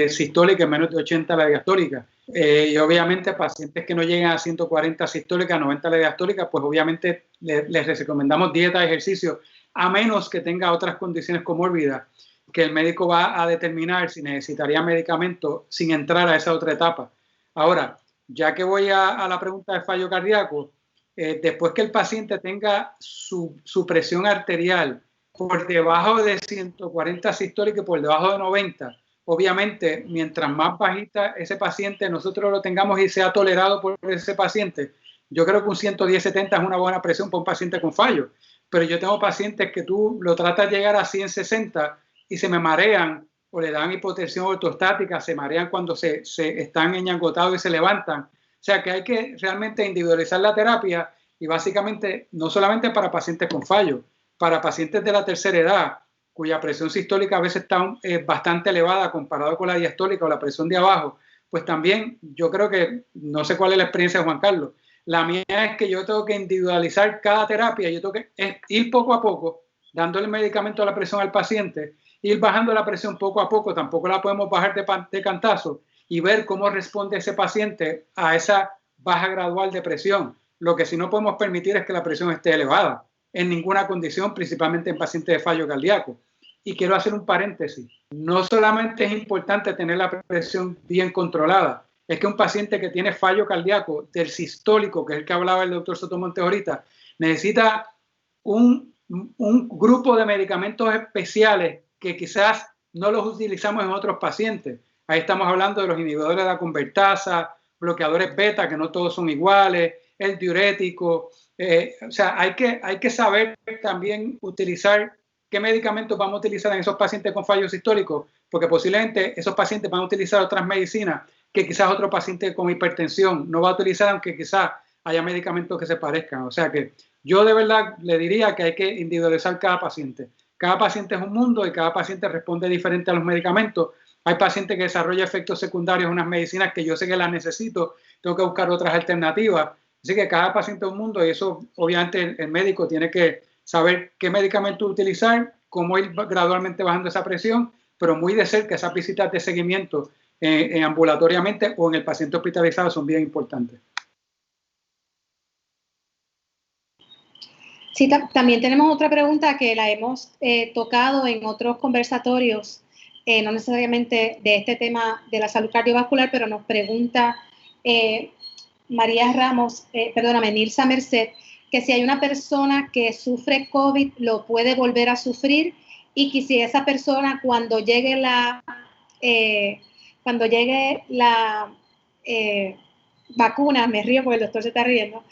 sistólica y menos de 80 la diastólica. Y obviamente pacientes que no lleguen a 140 sistólica, 90 la diastólica, pues obviamente les recomendamos dieta y ejercicio, a menos que tenga otras condiciones comórbidas que el médico va a determinar si necesitaría medicamento sin entrar a esa otra etapa. Ahora, ya que voy a la pregunta de fallo cardíaco, después que el paciente tenga su presión arterial por debajo de 140 sistólica y por debajo de 90, obviamente, mientras más bajita ese paciente nosotros lo tengamos y sea tolerado por ese paciente, yo creo que un 110/70 es una buena presión para un paciente con fallo. Pero yo tengo pacientes que tú lo tratas de llegar a 160 y se me marean o le dan hipotensión ortostática, se marean cuando se están enyangotados y se levantan. O sea que hay que realmente individualizar la terapia, y básicamente no solamente para pacientes con fallo, para pacientes de la tercera edad, cuya presión sistólica a veces está bastante elevada comparado con la diastólica o la presión de abajo, pues también yo creo que, no sé cuál es la experiencia de Juan Carlos, la mía es que yo tengo que individualizar cada terapia, yo tengo que ir poco a poco, dándole medicamento a la presión al paciente, ir bajando la presión poco a poco, tampoco la podemos bajar de cantazo, y ver cómo responde ese paciente a esa baja gradual de presión. Lo que sí no podemos permitir es que la presión esté elevada, en ninguna condición, principalmente en pacientes de fallo cardíaco. Y quiero hacer un paréntesis, no solamente es importante tener la presión bien controlada, es que un paciente que tiene fallo cardíaco del sistólico, que es el que hablaba el doctor Sotomonte ahorita, necesita un grupo de medicamentos especiales que quizás no los utilizamos en otros pacientes. Ahí estamos hablando de los inhibidores de la convertasa, bloqueadores beta, que no todos son iguales, el diurético. O sea, hay que saber también utilizar qué medicamentos vamos a utilizar en esos pacientes con fallos históricos, porque posiblemente esos pacientes van a utilizar otras medicinas que quizás otro paciente con hipertensión no va a utilizar, aunque quizás haya medicamentos que se parezcan. O sea que yo de verdad le diría que hay que individualizar cada paciente. Cada paciente es un mundo y cada paciente responde diferente a los medicamentos. Hay pacientes que desarrollan efectos secundarios en unas medicinas que yo sé que las necesito, tengo que buscar otras alternativas. Así que cada paciente es un mundo y eso obviamente el médico tiene que saber qué medicamento utilizar, cómo ir gradualmente bajando esa presión, pero muy de cerca esas visitas de seguimiento ambulatoriamente o en el paciente hospitalizado son bien importantes. Sí, también tenemos otra pregunta que la hemos tocado en otros conversatorios, no necesariamente de este tema de la salud cardiovascular, pero nos pregunta Nilsa Merced, que si hay una persona que sufre COVID, ¿lo puede volver a sufrir? Y que si esa persona cuando llegue la vacuna, me río porque el doctor se está riendo,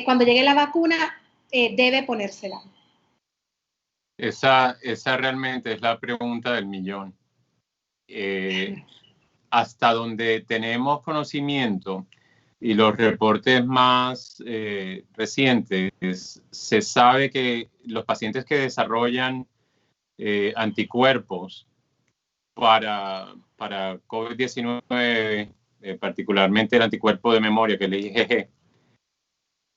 cuando llegue la vacuna, debe ponérsela. Esa realmente es la pregunta del millón. Hasta donde tenemos conocimiento y los reportes más recientes, se sabe que los pacientes que desarrollan anticuerpos para COVID-19, particularmente el anticuerpo de memoria, que es el IgG,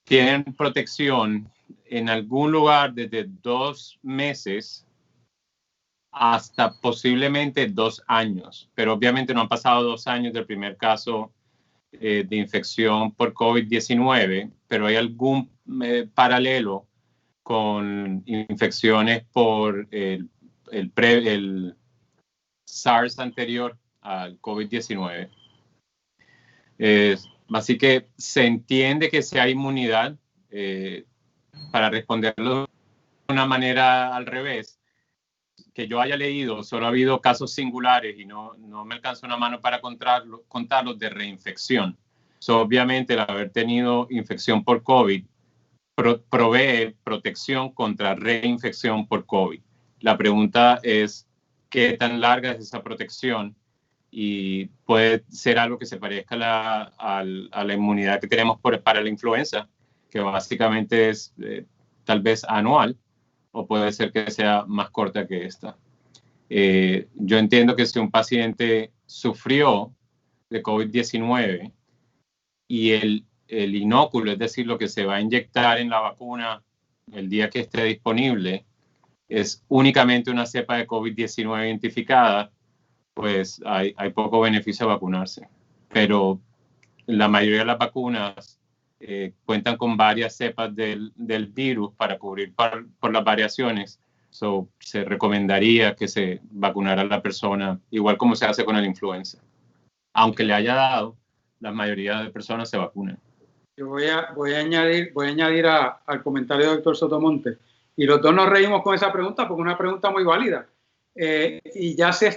tienen protección en algún lugar desde 2 meses hasta posiblemente 2 años, pero obviamente no han pasado 2 años del primer caso de infección por COVID-19, pero hay algún paralelo con infecciones por el SARS anterior al COVID-19. Así que se entiende que si hay inmunidad, para responderlo de una manera al revés, que yo haya leído, solo ha habido casos singulares y no me alcanza una mano para contarlos de reinfección. Obviamente el haber tenido infección por COVID provee protección contra reinfección por COVID. La pregunta es qué tan larga es esa protección y puede ser algo que se parezca a la inmunidad que tenemos para la influenza, que básicamente es tal vez anual, o puede ser que sea más corta que esta. Yo entiendo que si un paciente sufrió de COVID-19 y el inóculo, es decir, lo que se va a inyectar en la vacuna el día que esté disponible, es únicamente una cepa de COVID-19 identificada, pues hay poco beneficio a vacunarse. Pero la mayoría de las vacunas cuentan con varias cepas del virus para cubrir por las variaciones. Se recomendaría que se vacunara a la persona, igual como se hace con la influenza. Aunque le haya dado, la mayoría de personas se vacunan. Yo voy a añadir al comentario del doctor Sotomonte. Y los dos nos reímos con esa pregunta porque es una pregunta muy válida. Y ya se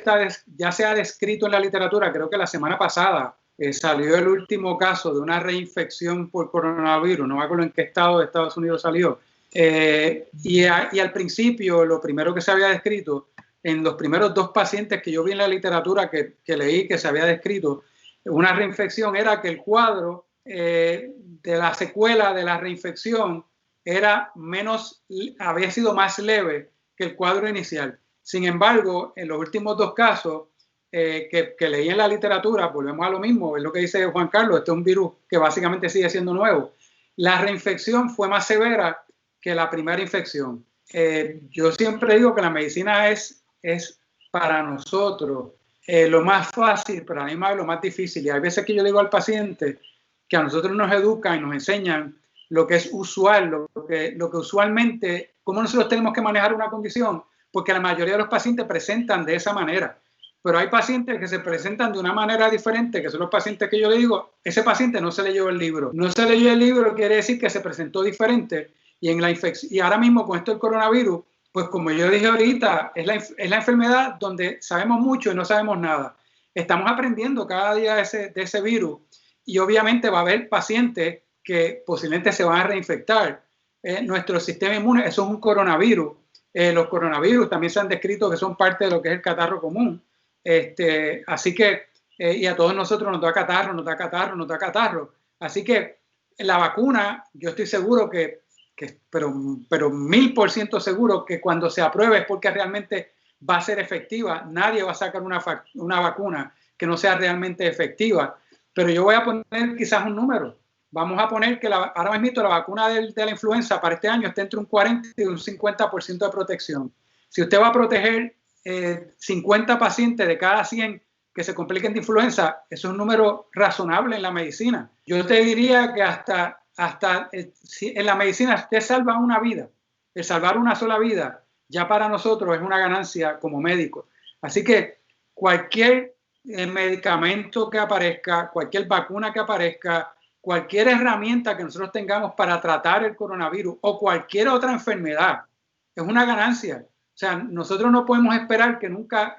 ha descrito en la literatura, creo que la semana pasada, salió el último caso de una reinfección por coronavirus, no me acuerdo en qué estado de Estados Unidos salió. Y al principio, lo primero que se había descrito, en los primeros 2 pacientes que yo vi en la literatura que leí que se había descrito, una reinfección era que el cuadro de la secuela de la reinfección había sido más leve que el cuadro inicial. Sin embargo, en los últimos 2 casos que leí en la literatura, volvemos a lo mismo, es lo que dice Juan Carlos, este es un virus que básicamente sigue siendo nuevo. La reinfección fue más severa que la primera infección. Yo siempre digo que la medicina es para nosotros lo más fácil, pero a la misma vez lo más difícil. Y hay veces que yo le digo al paciente que a nosotros nos educan y nos enseñan lo que es usual, lo que usualmente, cómo nosotros tenemos que manejar una condición, porque la mayoría de los pacientes presentan de esa manera. Pero hay pacientes que se presentan de una manera diferente, que son los pacientes que yo le digo, ese paciente no se leyó el libro. No se leyó el libro quiere decir que se presentó diferente. Y ahora mismo con esto del coronavirus, pues como yo dije ahorita, es la enfermedad donde sabemos mucho y no sabemos nada. Estamos aprendiendo cada día de ese virus y obviamente va a haber pacientes que posiblemente se van a reinfectar. Nuestro sistema inmune, eso es un coronavirus, Los coronavirus también se han descrito que son parte de lo que es el catarro común. Así que, y a todos nosotros nos da catarro, nos da catarro, nos da catarro. Así que la vacuna, yo estoy seguro pero 1000% seguro que cuando se apruebe es porque realmente va a ser efectiva. Nadie va a sacar una vacuna que no sea realmente efectiva. Pero yo voy a poner quizás un número. Vamos a poner que ahora mismo la vacuna de la influenza para este año está entre un 40 y un 50% de protección. Si usted va a proteger 50 pacientes de cada 100 que se compliquen de influenza, eso es un número razonable en la medicina. Yo te diría que hasta en la medicina usted salva una vida. El salvar una sola vida ya para nosotros es una ganancia como médicos. Así que cualquier medicamento que aparezca, cualquier vacuna que aparezca, cualquier herramienta que nosotros tengamos para tratar el coronavirus o cualquier otra enfermedad, es una ganancia. O sea, nosotros no podemos esperar que nunca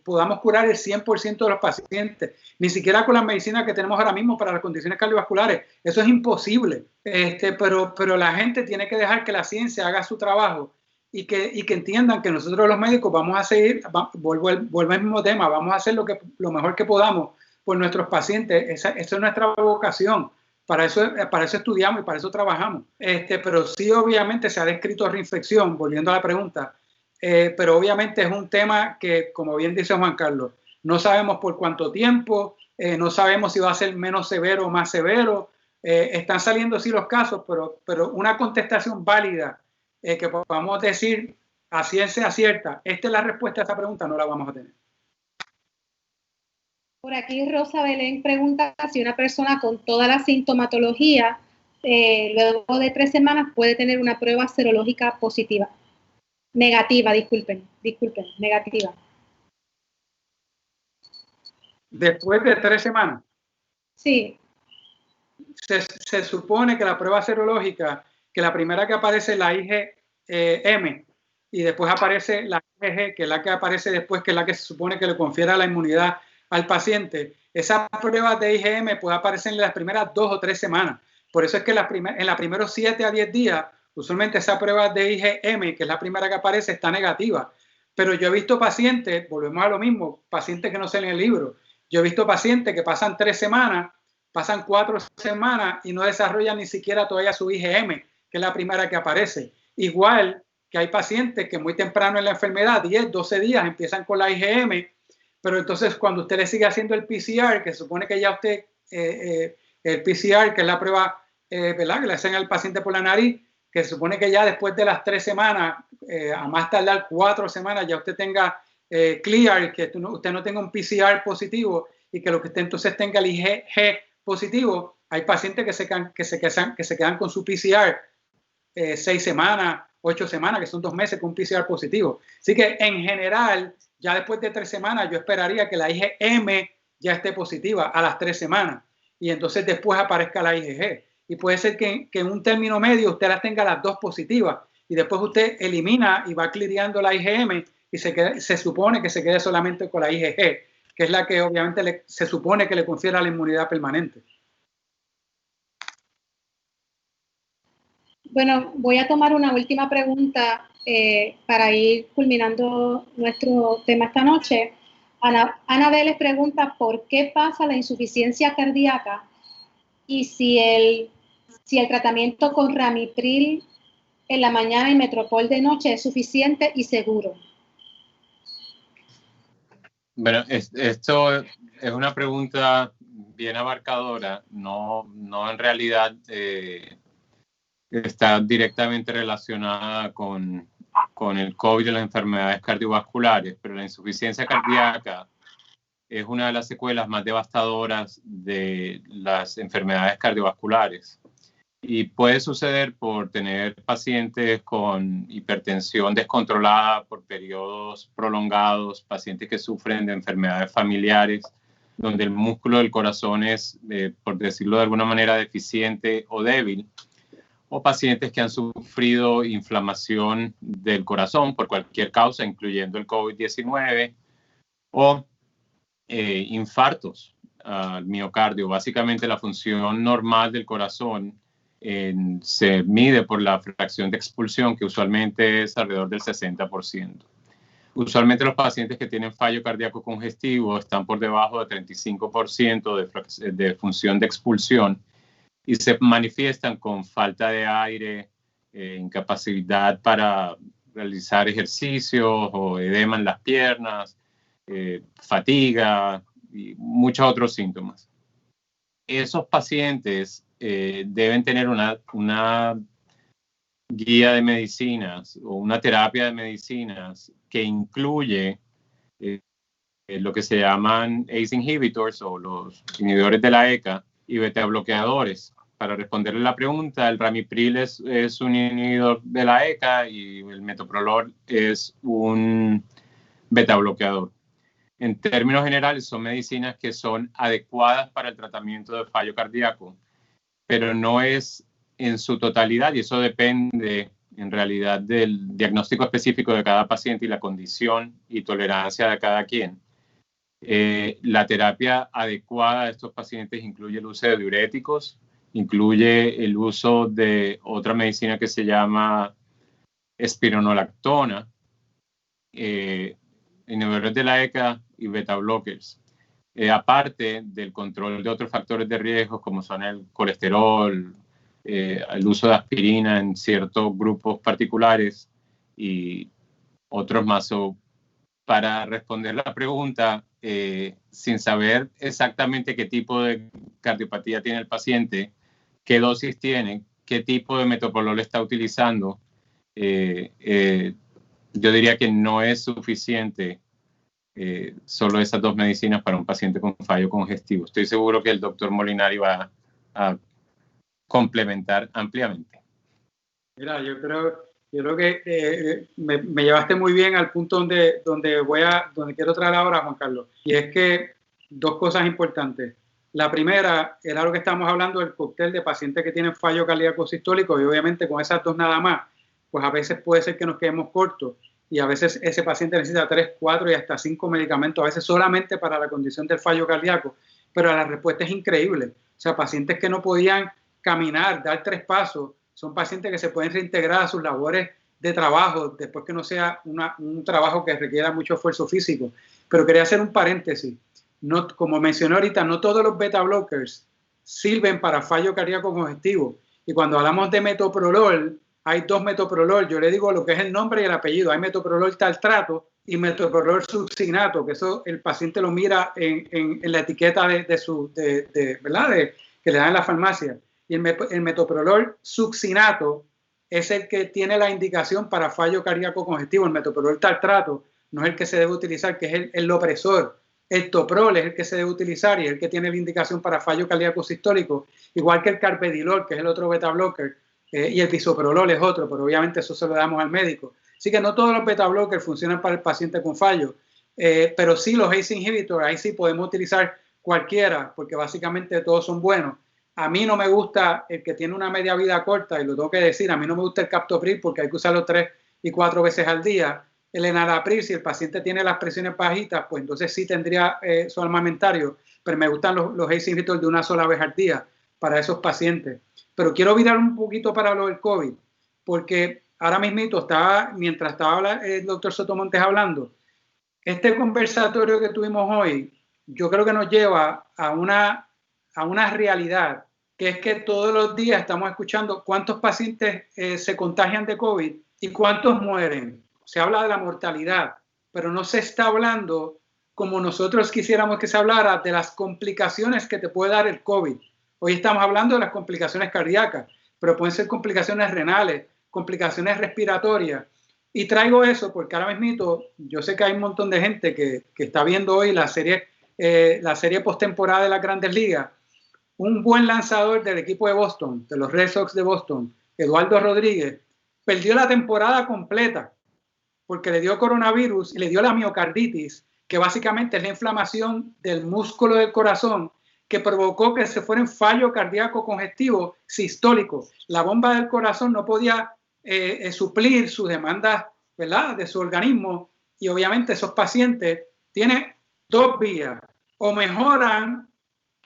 podamos curar el 100% de los pacientes, ni siquiera con las medicinas que tenemos ahora mismo para las condiciones cardiovasculares. Eso es imposible. Pero la gente tiene que dejar que la ciencia haga su trabajo y que entiendan que nosotros los médicos vamos a seguir, vuelvo al mismo tema, vamos a hacer lo mejor que podamos por nuestros pacientes. Esa es nuestra vocación. Para eso estudiamos y para eso trabajamos. Pero sí, obviamente, se ha descrito reinfección, volviendo a la pregunta, pero obviamente es un tema que, como bien dice Juan Carlos, no sabemos por cuánto tiempo, no sabemos si va a ser menos severo o más severo. Están saliendo sí los casos, pero una contestación válida que podamos decir a ciencia cierta, esta es la respuesta a esa pregunta, no la vamos a tener. Por aquí Rosa Belén pregunta si una persona con toda la sintomatología luego de 3 semanas puede tener una prueba serológica positiva. Negativa, disculpen, negativa. Después de 3 semanas. Sí. Se supone que la prueba serológica, que la primera que aparece es la IgM y después aparece la IgG, que es la que aparece después, que es la que se supone que le confiere la inmunidad al paciente. Esa prueba de IgM puede aparecer en las primeras 2 o 3 semanas. Por eso es que en los primeros 7 a 10 días, usualmente esa prueba de IgM, que es la primera que aparece, está negativa. Pero yo he visto pacientes, volvemos a lo mismo, pacientes que no se leen el libro. Yo he visto pacientes que pasan 3 semanas, pasan 4 semanas y no desarrollan ni siquiera todavía su IgM, que es la primera que aparece. Igual que hay pacientes que muy temprano en la enfermedad, 10, 12 días, empiezan con la IgM, pero entonces cuando usted le sigue haciendo el PCR, que se supone que ya usted, el PCR, que es la prueba ¿verdad? Que le hacen al paciente por la nariz, que se supone que ya después de las 3 semanas, a más tardar 4 semanas, ya usted tenga clear, que usted no tenga un PCR positivo y que lo que usted entonces tenga el IgG positivo. Hay pacientes que se quedan con su PCR 6 semanas, 8 semanas, que son 2 meses con un PCR positivo. Así que en general, ya después de 3 semanas, yo esperaría que la IgM ya esté positiva a las 3 semanas y entonces después aparezca la IgG. Y puede ser que en un término medio usted las tenga las 2 positivas y después usted elimina y va cleareando la IgM y se supone que se quede solamente con la IgG, que es la que obviamente se supone que le confiere la inmunidad permanente. Bueno, voy a tomar una última pregunta para ir culminando nuestro tema esta noche. Ana Vélez pregunta por qué pasa la insuficiencia cardíaca y si el tratamiento con Ramipril en la mañana y Metropol de noche es suficiente y seguro. Bueno, esto es una pregunta bien abarcadora, no en realidad está directamente relacionada con el COVID y las enfermedades cardiovasculares, pero la insuficiencia cardíaca es una de las secuelas más devastadoras de las enfermedades cardiovasculares y puede suceder por tener pacientes con hipertensión descontrolada por periodos prolongados, pacientes que sufren de enfermedades familiares, donde el músculo del corazón es, por decirlo de alguna manera, deficiente o débil, o pacientes que han sufrido inflamación del corazón por cualquier causa, incluyendo el COVID-19, o infartos al miocardio. Básicamente la función normal del corazón se mide por la fracción de expulsión, que usualmente es alrededor del 60%. Usualmente los pacientes que tienen fallo cardíaco congestivo están por debajo de 35% de función de expulsión y se manifiestan con falta de aire, incapacidad para realizar ejercicios o edema en las piernas, fatiga y muchos otros síntomas. Esos pacientes deben tener una guía de medicinas o una terapia de medicinas que incluye lo que se llaman ACE inhibitors o los inhibidores de la ECA y beta bloqueadores. Para responderle la pregunta, el ramipril es un inhibidor de la ECA y el metoprolol es un beta bloqueador. En términos generales, son medicinas que son adecuadas para el tratamiento de fallo cardíaco, pero no es en su totalidad, y eso depende en realidad del diagnóstico específico de cada paciente y la condición y tolerancia de cada quien. La terapia adecuada de estos pacientes incluye el uso de diuréticos, incluye el uso de otra medicina que se llama espironolactona, inhibidores de la ECA y beta blockers. Aparte del control de otros factores de riesgo como son el colesterol, el uso de aspirina en ciertos grupos particulares y otros más. Para responder la pregunta, sin saber exactamente qué tipo de cardiopatía tiene el paciente, qué dosis tiene, qué tipo de metoprolol está utilizando, yo diría que no es suficiente solo esas dos medicinas para un paciente con fallo congestivo. Estoy seguro que el doctor Molinari va a complementar ampliamente. Mira, yo creo que me llevaste muy bien al punto donde quiero traer ahora, Juan Carlos. Y es que dos cosas importantes. La primera era lo que estábamos hablando del cóctel de pacientes que tienen fallo cardíaco sistólico, y obviamente con esas dos nada más, pues a veces puede ser que nos quedemos cortos. Y a veces ese paciente necesita 3, 4 y hasta 5 medicamentos, a veces solamente para la condición del fallo cardíaco, pero la respuesta es increíble. O sea, pacientes que no podían caminar, dar 3 pasos, son pacientes que se pueden reintegrar a sus labores de trabajo, después que no sea un trabajo que requiera mucho esfuerzo físico. Pero quería hacer un paréntesis. No, como mencioné ahorita, no todos los beta blockers sirven para fallo cardíaco congestivo. Y cuando hablamos de metoprolol, hay 2 metoprolol, yo le digo lo que es el nombre y el apellido. Hay metoprolol tartrato y metoprolol succinato, que eso el paciente lo mira en la etiqueta ¿verdad? Que le dan en la farmacia. Y el metoprolol succinato es el que tiene la indicación para fallo cardíaco congestivo. El metoprolol tartrato no es el que se debe utilizar, que es el lopressor. El toprol es el que se debe utilizar y es el que tiene la indicación para fallo cardíaco sistólico, igual que el carvedilol, que es el otro beta blocker. Y el bisoprolol es otro, pero obviamente eso se lo damos al médico. Así que no todos los beta blockers funcionan para el paciente con fallo, pero sí los ACE inhibitors, ahí sí podemos utilizar cualquiera, porque básicamente todos son buenos. A mí no me gusta el que tiene una media vida corta, y lo tengo que decir, a mí no me gusta el captopril porque hay que usarlo 3 y 4 veces al día. El enalapril, si el paciente tiene las presiones bajitas, pues entonces sí tendría su armamentario, pero me gustan los ACE inhibitors de una sola vez al día para esos pacientes. Pero quiero virar un poquito para lo del COVID, porque ahora mismito mientras estaba el doctor Sotomontes hablando, este conversatorio que tuvimos hoy, yo creo que nos lleva a una realidad, que es que todos los días estamos escuchando cuántos pacientes se contagian de COVID y cuántos mueren. Se habla de la mortalidad, pero no se está hablando como nosotros quisiéramos que se hablara de las complicaciones que te puede dar el COVID. Hoy estamos hablando de las complicaciones cardíacas, pero pueden ser complicaciones renales, complicaciones respiratorias. Y traigo eso porque ahora mismo yo sé que hay un montón de gente que está viendo hoy la serie postemporada de las Grandes Ligas. Un buen lanzador del equipo de Boston, de los Red Sox de Boston, Eduardo Rodríguez, perdió la temporada completa porque le dio coronavirus y le dio la miocarditis, que básicamente es la inflamación del músculo del corazón que provocó que se fuera en fallo cardíaco congestivo sistólico. La bomba del corazón no podía suplir sus demandas, ¿verdad?, de su organismo, y obviamente esos pacientes tienen 2 vías: o mejoran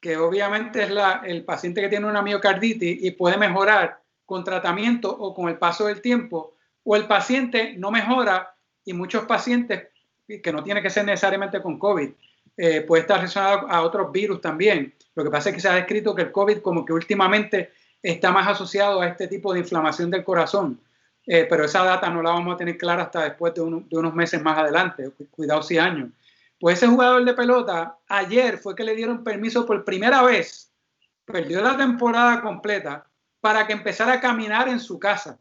que obviamente es el paciente que tiene una miocarditis y puede mejorar con tratamiento o con el paso del tiempo, o el paciente no mejora y muchos pacientes, que no tiene que ser necesariamente con COVID, puede estar relacionado a otros virus también. Lo que pasa es que se ha descrito que el COVID como que últimamente está más asociado a este tipo de inflamación del corazón, pero esa data no la vamos a tener clara hasta después de unos meses más adelante, cuidado si años. Pues ese jugador de pelota ayer fue que le dieron permiso por primera vez, perdió la temporada completa, para que empezara a caminar en su casa,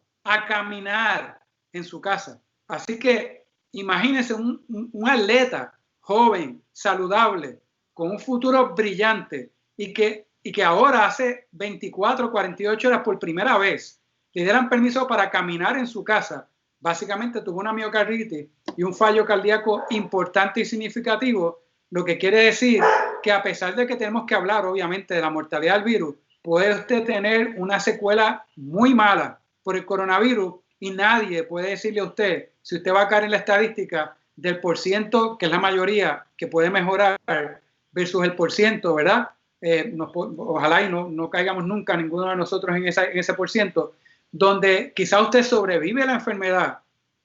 Así que imagínense un atleta joven, saludable, con un futuro brillante y que ahora hace 24, 48 horas por primera vez le dieran permiso para caminar en su casa. Básicamente tuvo una miocarditis y un fallo cardíaco importante y significativo, lo que quiere decir que a pesar de que tenemos que hablar obviamente de la mortalidad del virus, puede usted tener una secuela muy mala por el coronavirus y nadie puede decirle a usted si usted va a caer en la estadística del %, que es la mayoría, que puede mejorar versus el %, ¿verdad? Ojalá y no caigamos nunca ninguno de nosotros en ese %, donde quizá usted sobrevive a la enfermedad,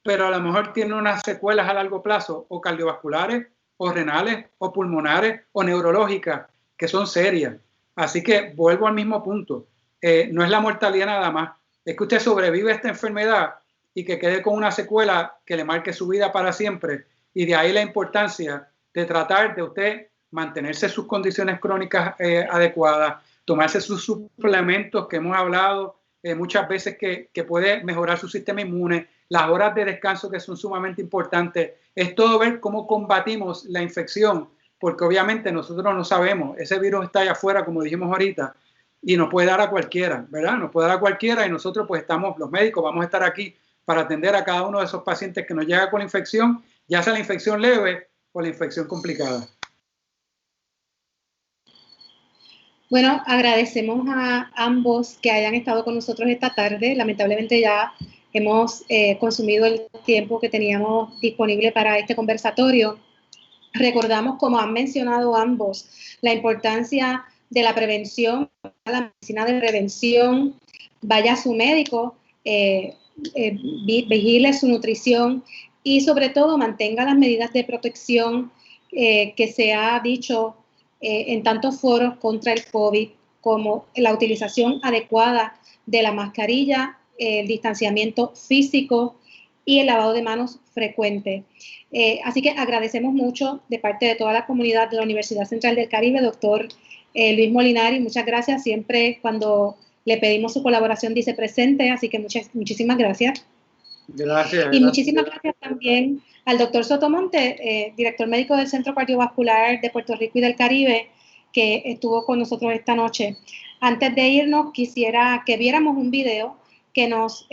pero a lo mejor tiene unas secuelas a largo plazo, o cardiovasculares, o renales, o pulmonares, o neurológicas, que son serias. Así que vuelvo al mismo punto. No es la mortalidad nada más, es que usted sobrevive a esta enfermedad y que quede con una secuela que le marque su vida para siempre. Y de ahí la importancia de tratar de usted mantenerse sus condiciones crónicas adecuadas, tomarse sus suplementos que hemos hablado muchas veces que puede mejorar su sistema inmune, las horas de descanso que son sumamente importantes. Es todo ver cómo combatimos la infección, porque obviamente nosotros no sabemos, ese virus está allá afuera, como dijimos ahorita, y nos puede dar a cualquiera, ¿verdad? Nos puede dar a cualquiera y nosotros pues estamos, los médicos, vamos a estar aquí para atender a cada uno de esos pacientes que nos llega con la infección, ya sea la infección leve o la infección complicada. Bueno, agradecemos a ambos que hayan estado con nosotros esta tarde. Lamentablemente ya hemos consumido el tiempo que teníamos disponible para este conversatorio. Recordamos, como han mencionado ambos, la importancia de la prevención, la medicina de prevención. Vaya a su médico, vigile su nutrición y sobre todo mantenga las medidas de protección que se ha dicho en tantos foros contra el COVID, como la utilización adecuada de la mascarilla, el distanciamiento físico y el lavado de manos frecuente. Así que agradecemos mucho de parte de toda la comunidad de la Universidad Central del Caribe, doctor Luis Molinari, muchas gracias. Siempre cuando le pedimos su colaboración dice presente, así que muchísimas gracias. Gracias. Y muchísimas gracias también al doctor Sotomonte, director médico del Centro Cardiovascular de Puerto Rico y del Caribe, que estuvo con nosotros esta noche. Antes de irnos, quisiera que viéramos un video que nos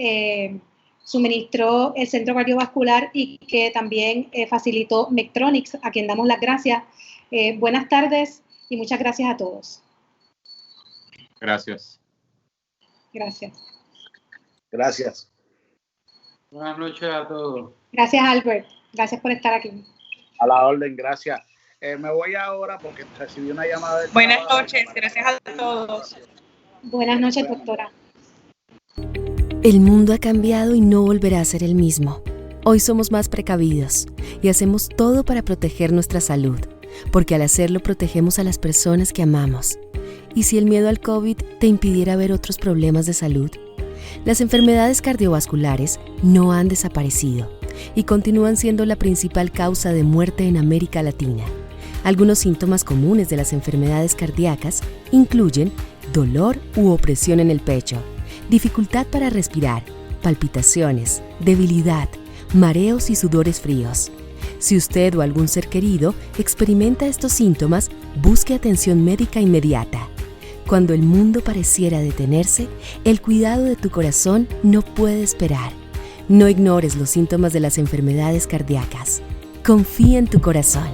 suministró el Centro Cardiovascular y que también facilitó Medtronics, a quien damos las gracias. Buenas tardes y muchas gracias a todos. Gracias. Gracias. Gracias. Buenas noches a todos. Gracias, Albert. Gracias por estar aquí. A la orden, gracias. Me voy ahora porque recibí una llamada del Buenas trabajo. noches, gracias a todos. Buenas noches, doctora. El mundo ha cambiado y no volverá a ser el mismo. Hoy somos más precavidos y hacemos todo para proteger nuestra salud, porque al hacerlo protegemos a las personas que amamos. ¿Y si el miedo al COVID te impidiera ver otros problemas de salud? Las enfermedades cardiovasculares no han desaparecido y continúan siendo la principal causa de muerte en América Latina. Algunos síntomas comunes de las enfermedades cardíacas incluyen dolor u opresión en el pecho, dificultad para respirar, palpitaciones, debilidad, mareos y sudores fríos. Si usted o algún ser querido experimenta estos síntomas, busque atención médica inmediata. Cuando el mundo pareciera detenerse, el cuidado de tu corazón no puede esperar. No ignores los síntomas de las enfermedades cardíacas. Confía en tu corazón.